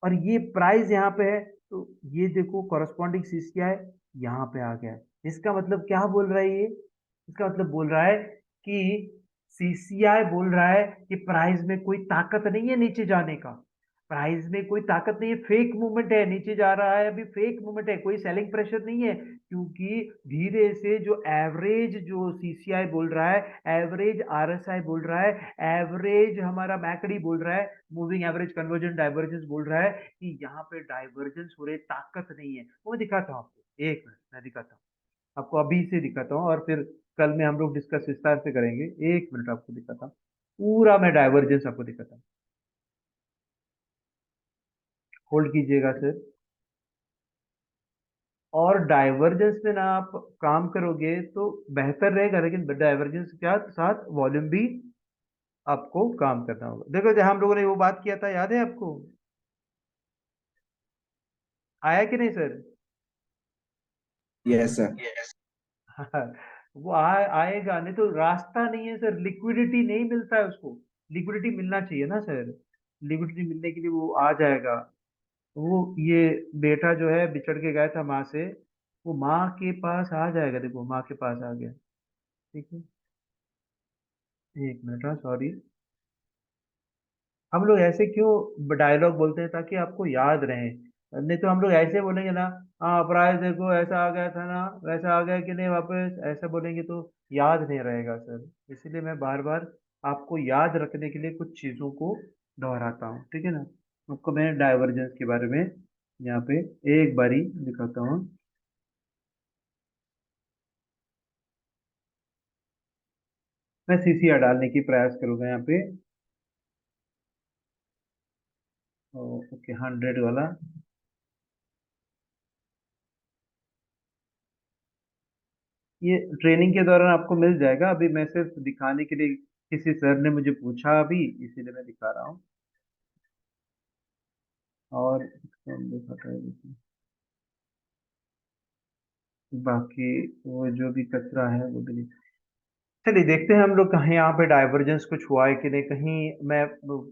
और ये प्राइस यहाँ पे है, तो ये देखो कॉरस्पॉन्डिंग सीसीआई यहाँ पे आ गया है। इसका मतलब क्या बोल रहा है ये, इसका मतलब बोल रहा है कि सीसीआई बोल रहा है कि प्राइस में कोई ताकत नहीं है नीचे जाने का। प्राइस में कोई ताकत नहीं है, फेक मूवमेंट है, नीचे जा रहा है अभी, फेक मूवमेंट है, कोई सेलिंग प्रेशर नहीं है। क्योंकि धीरे से जो एवरेज जो सीसीआई बोल रहा है, एवरेज आरएसआई बोल रहा है, एवरेज हमारा मैकडी बोल रहा है, मूविंग एवरेज कन्वर्जन डाइवर्जेंस बोल रहा है कि यहाँ पे डाइवर्जेंस हो रही, ताकत नहीं है। वो मैं दिखाता हूँ आपको, एक मिनट मैं दिखाता हूँ आपको, अभी से दिखाता हूँ, और फिर कल में हम लोग डिस्कस विस्तार से करेंगे। एक मिनट आपको दिखाता हूँ, पूरा मैं डाइवर्जेंस आपको दिखाता हूँ। होल्ड कीजिएगा सर। और डाइवर्जेंस में ना आप काम करोगे तो बेहतर रहेगा, लेकिन डाइवर्जेंस के साथ वॉल्यूम भी आपको काम करना होगा। देखो जब हम लोगों ने वो बात किया था, याद है आपको, आया कि नहीं सर? Yes sir. वो आएगा, नहीं तो रास्ता नहीं है सर, लिक्विडिटी नहीं मिलता है उसको। लिक्विडिटी मिलना चाहिए ना सर, लिक्विडिटी मिलने के लिए वो आ जाएगा। वो ये बेटा जो है बिछड़ के गया था माँ से, वो माँ के पास आ जाएगा। देखो माँ के पास आ गया। ठीक है, एक मिनट, हाँ सॉरी। हम लोग ऐसे क्यों डायलॉग बोलते हैं, ताकि आपको याद रहे। नहीं तो हम लोग ऐसे बोलेंगे ना, हाँ प्राइस देखो ऐसा आ गया था ना, वैसा आ गया कि नहीं वापस, ऐसा बोलेंगे तो याद नहीं रहेगा सर। इसलिए मैं बार बार आपको याद रखने के लिए कुछ चीज़ों को दोहराता हूँ, ठीक है ना। आपको मैं डाइवर्जेंस के बारे में यहाँ पे एक बारी दिखाता हूँ। मैं सीसीआर डालने की प्रयास करूंगा यहाँ पे। ओके, 100 वाला। ये ट्रेनिंग के दौरान आपको मिल जाएगा, अभी मैं सिर्फ दिखाने के लिए, किसी सर ने मुझे पूछा अभी, इसीलिए मैं दिखा रहा हूँ। और इसको हम दिखाता है देखिए। बाकी वो जो भी कचरा है वो भी नहीं। चलिए देखते हैं हम लोग कहीं यहाँ पे डाइवर्जेंस कुछ हुआ है कि नहीं। कहीं मैं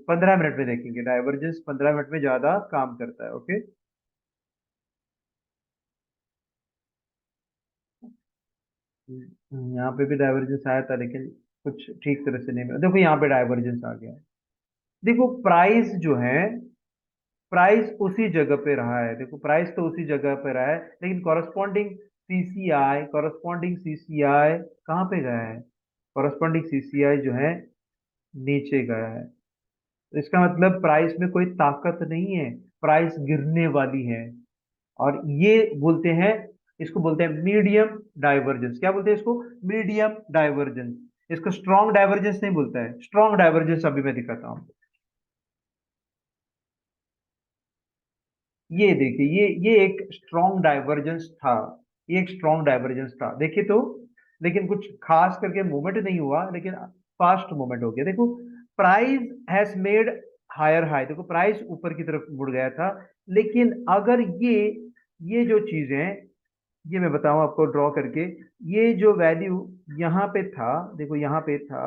15 मिनट में देखेंगे, डाइवर्जेंस 15 मिनट में ज्यादा काम करता है। ओके, यहाँ पे भी डाइवर्जेंस आया था, लेकिन कुछ ठीक तरह से नहीं मिला। देखो यहाँ पे डाइवर्जेंस आ गया है। देखो प्राइस जो है, प्राइस उसी जगह पे रहा है, देखो प्राइस तो उसी जगह पे रहा है, लेकिन कॉरस्पॉन्डिंग सीसीआई कहाँ पे गया है? कॉरस्पॉन्डिंग सीसीआई जो है नीचे गया है। तो इसका मतलब प्राइस में कोई ताकत नहीं है, प्राइस गिरने वाली है। और ये बोलते हैं, इसको बोलते हैं मीडियम डाइवर्जेंस। क्या बोलते हैं इसको? Medium divergence. इसको स्ट्रॉन्ग डाइवर्जेंस नहीं बोलता है। स्ट्रॉन्ग डाइवर्जेंस अभी मैं दिखाता हूं। ये देखिए, ये एक स्ट्रॉन्ग डाइवर्जेंस था, ये एक स्ट्रॉन्ग डाइवर्जेंस था, देखिए तो। लेकिन कुछ खास करके मूवमेंट नहीं हुआ, लेकिन फास्ट मूवमेंट हो गया। देखो price has made higher high, देखो प्राइस ऊपर की तरफ मुड़ गया था। लेकिन अगर ये जो चीजें हैं, ये मैं बताऊं आपको ड्रॉ करके, ये जो वैल्यू यहाँ पे था, देखो यहाँ पे था,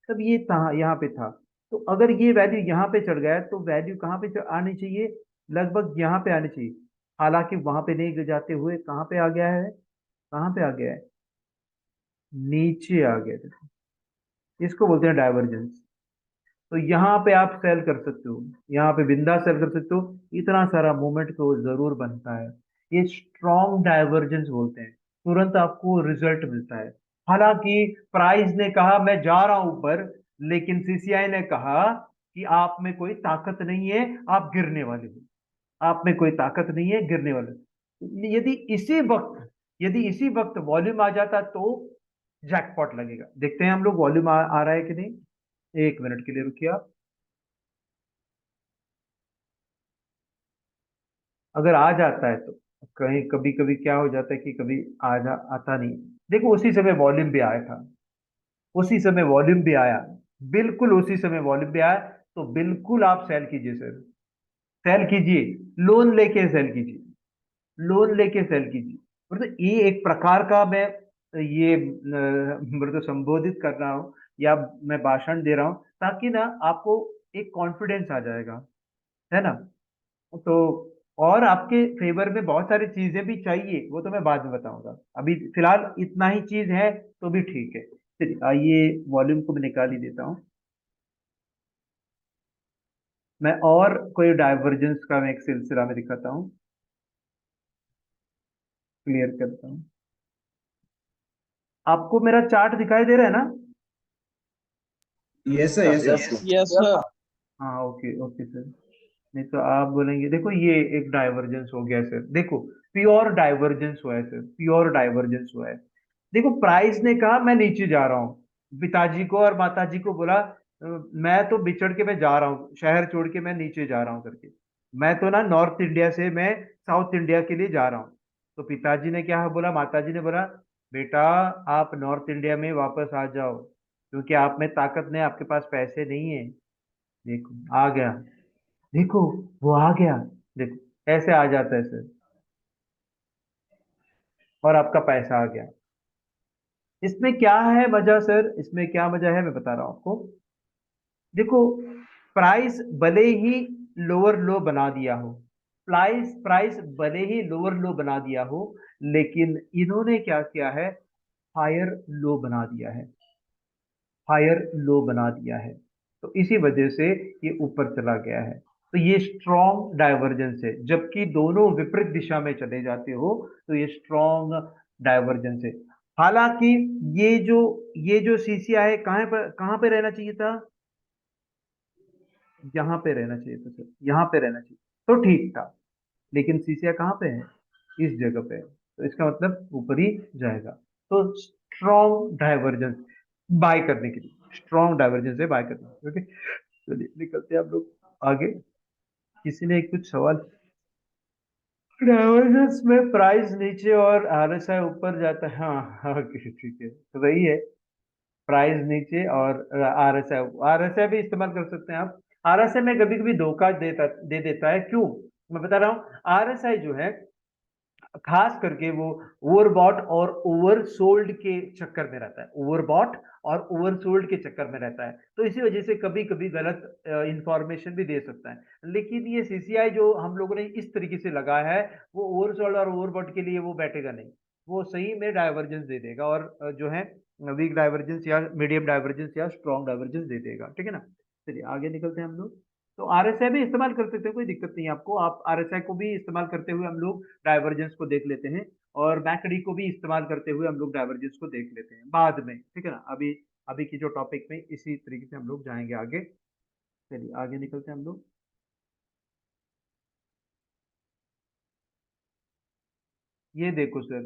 तब ये था यहाँ पे था। तो अगर ये वैल्यू यहाँ पे चढ़ गया तो वैल्यू कहाँ पे आनी चाहिए? लगभग यहाँ पे आनी चाहिए। हालांकि वहां पे नहीं जाते हुए कहाँ पे आ गया है? कहाँ पे आ गया है? नीचे आ गया। देखो इसको बोलते हैं डाइवर्जेंस। तो यहाँ पे आप सेल कर सकते हो, यहाँ पे बिंदा सेल कर सकते हो। इतना सारा मूवमेंट तो जरूर बनता है, ये स्ट्रॉन्ग डाइवर्जेंस बोलते हैं। तुरंत आपको रिजल्ट मिलता है। हालांकि प्राइस ने कहा मैं जा रहा हूं ऊपर, लेकिन सीसीआई ने कहा कि आप में कोई ताकत नहीं है, आप गिरने वाले हो। आप में कोई ताकत नहीं है, गिरने वाले हो। यदि इसी वक्त वॉल्यूम आ जाता तो जैकपॉट लगेगा। देखते हैं हम लोग वॉल्यूम आ रहा है कि नहीं। एक मिनट के लिए रुकिए आप। अगर आ जाता है तो, कहीं कभी कभी क्या हो जाता है कि कभी आता नहीं। देखो उसी समय वॉल्यूम भी आया था, उसी समय वॉल्यूम भी आया, बिल्कुल उसी समय वॉल्यूम भी आया। तो बिल्कुल आप सेल कीजिए सर, सेल कीजिए, लोन लेके सेल कीजिए, लोन लेके सेल कीजिए। मतलब ये एक प्रकार का मैं ये मतलब संबोधित कर रहा हूँ, या मैं भाषण दे रहा हूँ, ताकि ना आपको एक कॉन्फिडेंस आ जाएगा, है ना। तो और आपके फेवर में बहुत सारी चीजें भी चाहिए, वो तो मैं बाद में बताऊंगा। अभी फिलहाल इतना ही चीज है तो भी ठीक है। चलिए आइए, वॉल्यूम को मैं निकाल ही देता हूँ। मैं और कोई डाइवर्जेंस का मैं एक सिलसिला में दिखाता हूँ, क्लियर करता हूँ। आपको मेरा चार्ट दिखाई दे रहा है ना? Yes sir, yes sir. Yes sir. हाँ ओके ओके सर। नहीं तो आप बोलेंगे, देखो ये एक डाइवर्जेंस हो गया सर, देखो प्योर डाइवर्जेंस हुआ है सर, प्योर डाइवर्जेंस हुआ है। देखो प्राइस ने कहा मैं नीचे जा रहा हूँ, पिताजी को और माताजी को बोला मैं तो बिछड़ के मैं जा रहा हूँ, शहर छोड़ के मैं नीचे जा रहा हूँ करके। मैं तो ना नॉर्थ इंडिया से मैं साउथ इंडिया के लिए जा रहा हूँ। तो पिताजी ने क्या बोला, माताजी ने बोला बेटा आप नॉर्थ इंडिया में वापस आ जाओ, क्योंकि आप में ताकत नहीं, आपके पास पैसे नहीं है। देखो आ गया, देखो वो आ गया, देखो ऐसे आ जाता है सर, और आपका पैसा आ गया। इसमें क्या है मजा सर, इसमें क्या मजा है मैं बता रहा हूं आपको। देखो प्राइस भले ही लोअर लो बना दिया हो, प्राइस प्राइस भले ही लोअर लो बना दिया हो, लेकिन इन्होंने क्या किया है, हायर लो बना दिया है, हायर लो बना दिया है। तो इसी वजह से ये ऊपर चला गया है। तो ये स्ट्रॉन्ग डाइवर्जेंस है, जबकि दोनों विपरीत दिशा में चले जाते हो तो ये स्ट्रॉन्ग डाइवर्जेंस है। हालांकि ये जो सीसीआई है कहाँ पे रहना चाहिए था? यहाँ पे रहना चाहिए था सर, यहाँ पे रहना चाहिए तो ठीक था। लेकिन सीसीआई कहाँ पे है? इस जगह पे है, तो इसका मतलब ऊपर ही जाएगा। तो स्ट्रॉन्ग डाइवर्जेंस बाय करने के लिए, स्ट्रॉन्ग डाइवर्जेंस है बाय करने के लिए। ओके चलिए निकलते हैं आप लोग आगे। किसी ने कुछ सवाल? डाइवर्जेंस में प्राइस नीचे और आरएसआई ऊपर जाता है, हाँ हाँ ओके ठीक है, तो वही है। प्राइस नीचे और आरएसआई, आरएसआई भी इस्तेमाल कर सकते हैं आप। आरएसआई में कभी कभी धोखा दे देता है, क्यों? मैं बता रहा हूँ। आरएसआई जो है खास करके वो ओवरबॉट और ओवरसोल्ड के चक्कर में रहता है, ओवरबॉट और ओवरसोल्ड के चक्कर में रहता है। तो इसी वजह से कभी कभी गलत इंफॉर्मेशन भी दे सकता है। लेकिन ये सीसीआई जो हम लोगों ने इस तरीके से लगाया है, वो ओवरसोल्ड और ओवरबॉट के लिए वो बैठेगा नहीं, वो सही में डाइवर्जेंस दे देगा, और जो है वीक डाइवर्जेंस या मीडियम डाइवर्जेंस या स्ट्रॉन्ग डाइवर्जेंस दे देगा, ठीक है ना। चलिए आगे निकलते हैं हम लोग। तो आरएसआई भी इस्तेमाल कर सकते हैं, कोई दिक्कत नहीं है आपको। आप आरएसआई को भी इस्तेमाल करते हुए हम लोग डाइवर्जेंस को देख लेते हैं, और मैकडी को भी इस्तेमाल करते हुए हम लोग डाइवर्जेंस को देख लेते हैं बाद में, ठीक है ना। अभी अभी की जो टॉपिक में इसी तरीके से हम लोग जाएंगे आगे। चलिए आगे निकलते हैं हम लोग। ये देखो सर,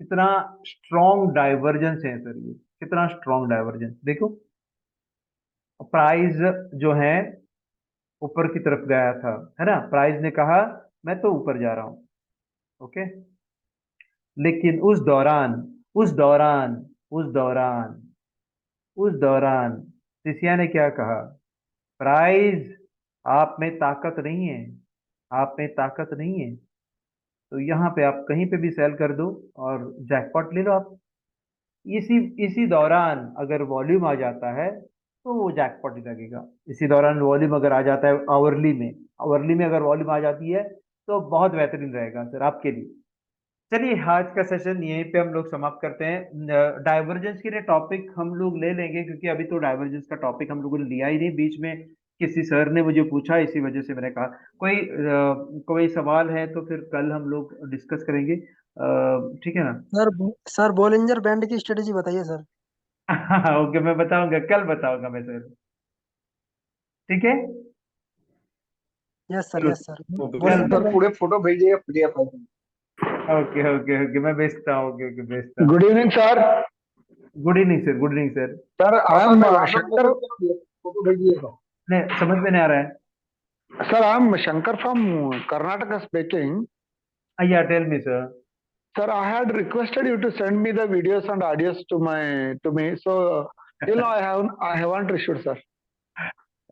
कितना स्ट्रॉन्ग डाइवर्जेंस है सर, ये कितना स्ट्रॉन्ग डाइवर्जेंस देखो। प्राइस जो है ऊपर की तरफ गया था, है ना, प्राइस ने कहा मैं तो ऊपर जा रहा हूं, ओके। लेकिन उस दौरान शिष्या ने क्या कहा, प्राइस आप में ताकत नहीं है, आप में ताकत नहीं है, तो यहाँ पे आप कहीं पे भी सेल कर दो और जैकपॉट ले लो आप। इसी इसी दौरान अगर वॉल्यूम आ जाता है तो वो जैकपॉट ही लगेगा। इसी दौरान वॉल्यूम अगर आ जाता है आवरली में अगर वॉल्यूम आ जाती है तो बहुत बेहतरीन रहेगा सर आपके लिए। चलिए आज का सेशन यहीं पे हम लोग समाप्त करते हैं। डाइवर्जेंस के लिए टॉपिक हम लोग ले लेंगे, क्योंकि अभी तो डाइवर्जेंस का टॉपिक हम लोगों ने लिया ही नहीं, बीच में किसी सर ने मुझे पूछा, इसी वजह से मैंने कहा कोई सवाल है तो फिर कल हम लोग डिस्कस करेंगे, ठीक है ना। सर बोलिंजर बैंड की स्ट्रेटेजी बताइए सर। ओके, मैं बताऊंगा, कल बताऊंगा मैं सर, ठीक है। यस सर, चलो, यस सर। कल बोलिंजर सर पूरे फोटो भेजिए PDF file. Okay okay okay, मैं भेजता हूँ, ओके ओके भेजता हूँ। Good evening, sir. Good evening sir, good evening sir. Sir, I am Shankar. Photo भेजिएगा। नहीं समझ में नहीं आ रहा है। Sir, I am Shankar from Karnataka speaking. Yeah tell me sir. Sir, I had requested you to send me the videos and audios to me. So till now I haven't received, sir.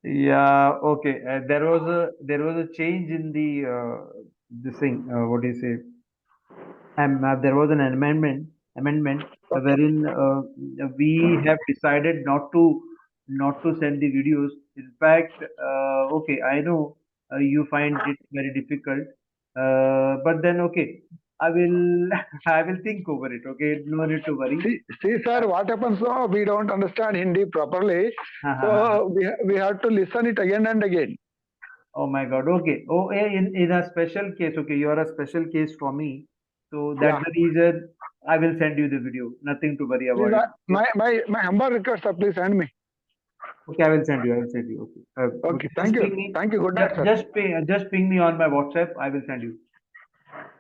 Yeah, okay. There was a change in the this thing. What do you say? There was an amendment wherein we have decided not to send the videos. In fact, okay, I know you find it very difficult, but then okay, I will I will think over it. Okay, no need to worry. See, sir, what happens now? We don't understand Hindi properly, हाँ, हाँ, so हाँ. we have to listen it again and again. Oh my God. Okay. Oh, in a special case. Okay, you are a special case for me. So that's Yeah. the reason I will send you the video. Nothing to worry Please, about it. my humble request, sir. Please send me. Okay, I will send you. I will send you. Okay. Okay. Just Thank you. ping me. Thank you. Good night, sir. Just ping me on my WhatsApp. I will send you.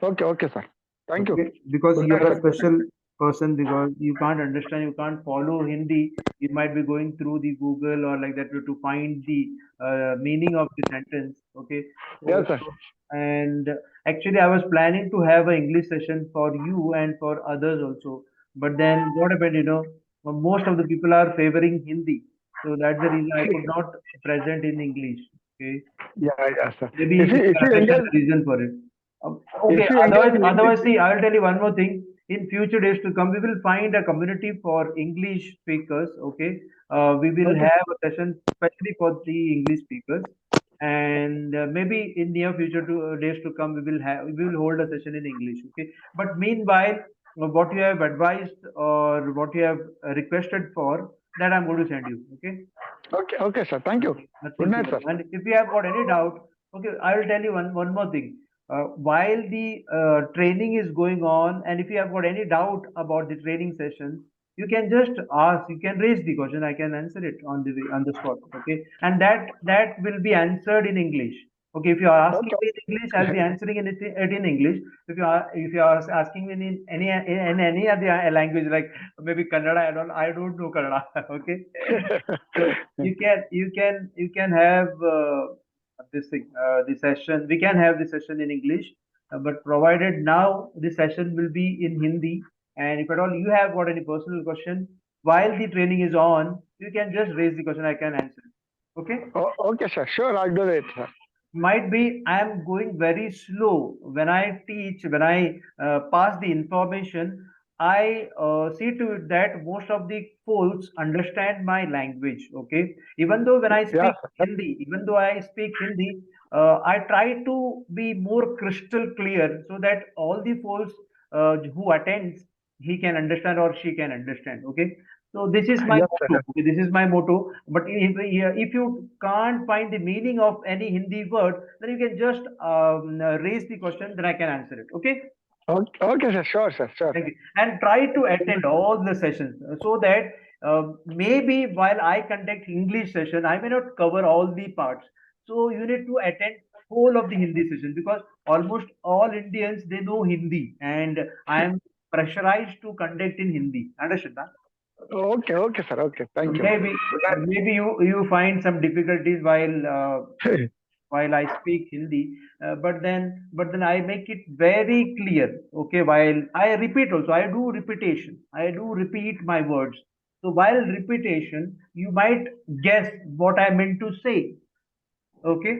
Okay. Okay, sir. Thank you. Okay? Because Good you night, are a sir. special person, because you can't understand, you can't follow Hindi. You might be going through the Google or like that to find the meaning of the sentence. Okay. Yes, sir. And actually, I was planning to have an English session for you and for others also. But then what happened, most of the people are favoring Hindi. So that's the reason I could not present in English. Okay. Yeah, sir. Maybe If you that's engage, the reason for it. Okay. if you engage Otherwise, see, I'll tell you one more thing. In future days to come, we will find a community for English speakers. Okay. We will Okay. have a session especially for the English speakers, and maybe in near future days to come, we will hold a session in English. Okay. But meanwhile, what you have advised or what you have requested for, that I'm going to send you. Okay. Okay, okay, sir. Thank you. Nothing Good to night, worry. sir. And if you have got any doubt, okay, I will tell you one more thing. While the training is going on, and if you have got any doubt about the training sessions, you can just ask. You can raise the question. I can answer it on the spot. Okay, and that will be answered in English. Okay, if you are asking Okay. me in English, I'll be answering it in English. If you are asking me in any other language, like maybe Kannada and all, I don't know Kannada. Okay, so you can have the session. We can have the session in English, but provided now the session will be in Hindi. And if at all you have got any personal question while the training is on, you can just raise the question. I can answer it. Okay. Oh, okay, sir. Sure, I'll do it, sir. Might be I am going very slow when I teach, when I pass the information. I see to it that most of the folks understand my language. Okay, even though when I Yeah, speak sir. Hindi, even though I speak Hindi, I try to be more crystal clear so that all the folks who attends, he can understand or she can understand. Okay, So this is my Yes, sir. motto. Okay, this is my motto. But if you can't find the meaning of any Hindi word, then you can just raise the question, then I can answer it. Okay. Okay, sir. Sure, sir. Sure. Thank you. And try to attend all the sessions so that maybe while I conduct English session, I may not cover all the parts. So you need to attend whole of the Hindi session because almost all Indians they know Hindi, and I am pressurized to conduct in Hindi. Understand that? Okay, sir. Okay. Thank you. Maybe you find some difficulties while I speak Hindi, but then I make it very clear. Okay, while I repeat also, I do repetition. I do repeat my words. So while repetition, you might guess what I meant to say. Okay.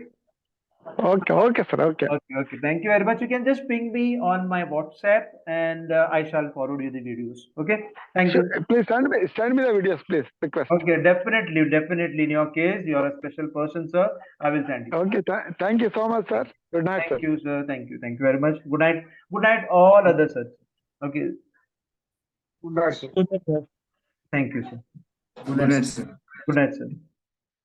Okay, sir. Okay. Okay. Thank you very much. You can just ping me on my WhatsApp, and I shall forward you the videos. Okay. Thank you. Please send me the videos, please. Request. Okay, definitely. In your case, you are a special person, sir. I will send you. Okay. Thank you so much, sir. Good night, Thank sir. you, sir. Thank you. Thank you very much. Good night. Good night, all other sir. Okay. Good night, sir. Good night, sir. Thank you, sir. Good night, sir. Good night, sir.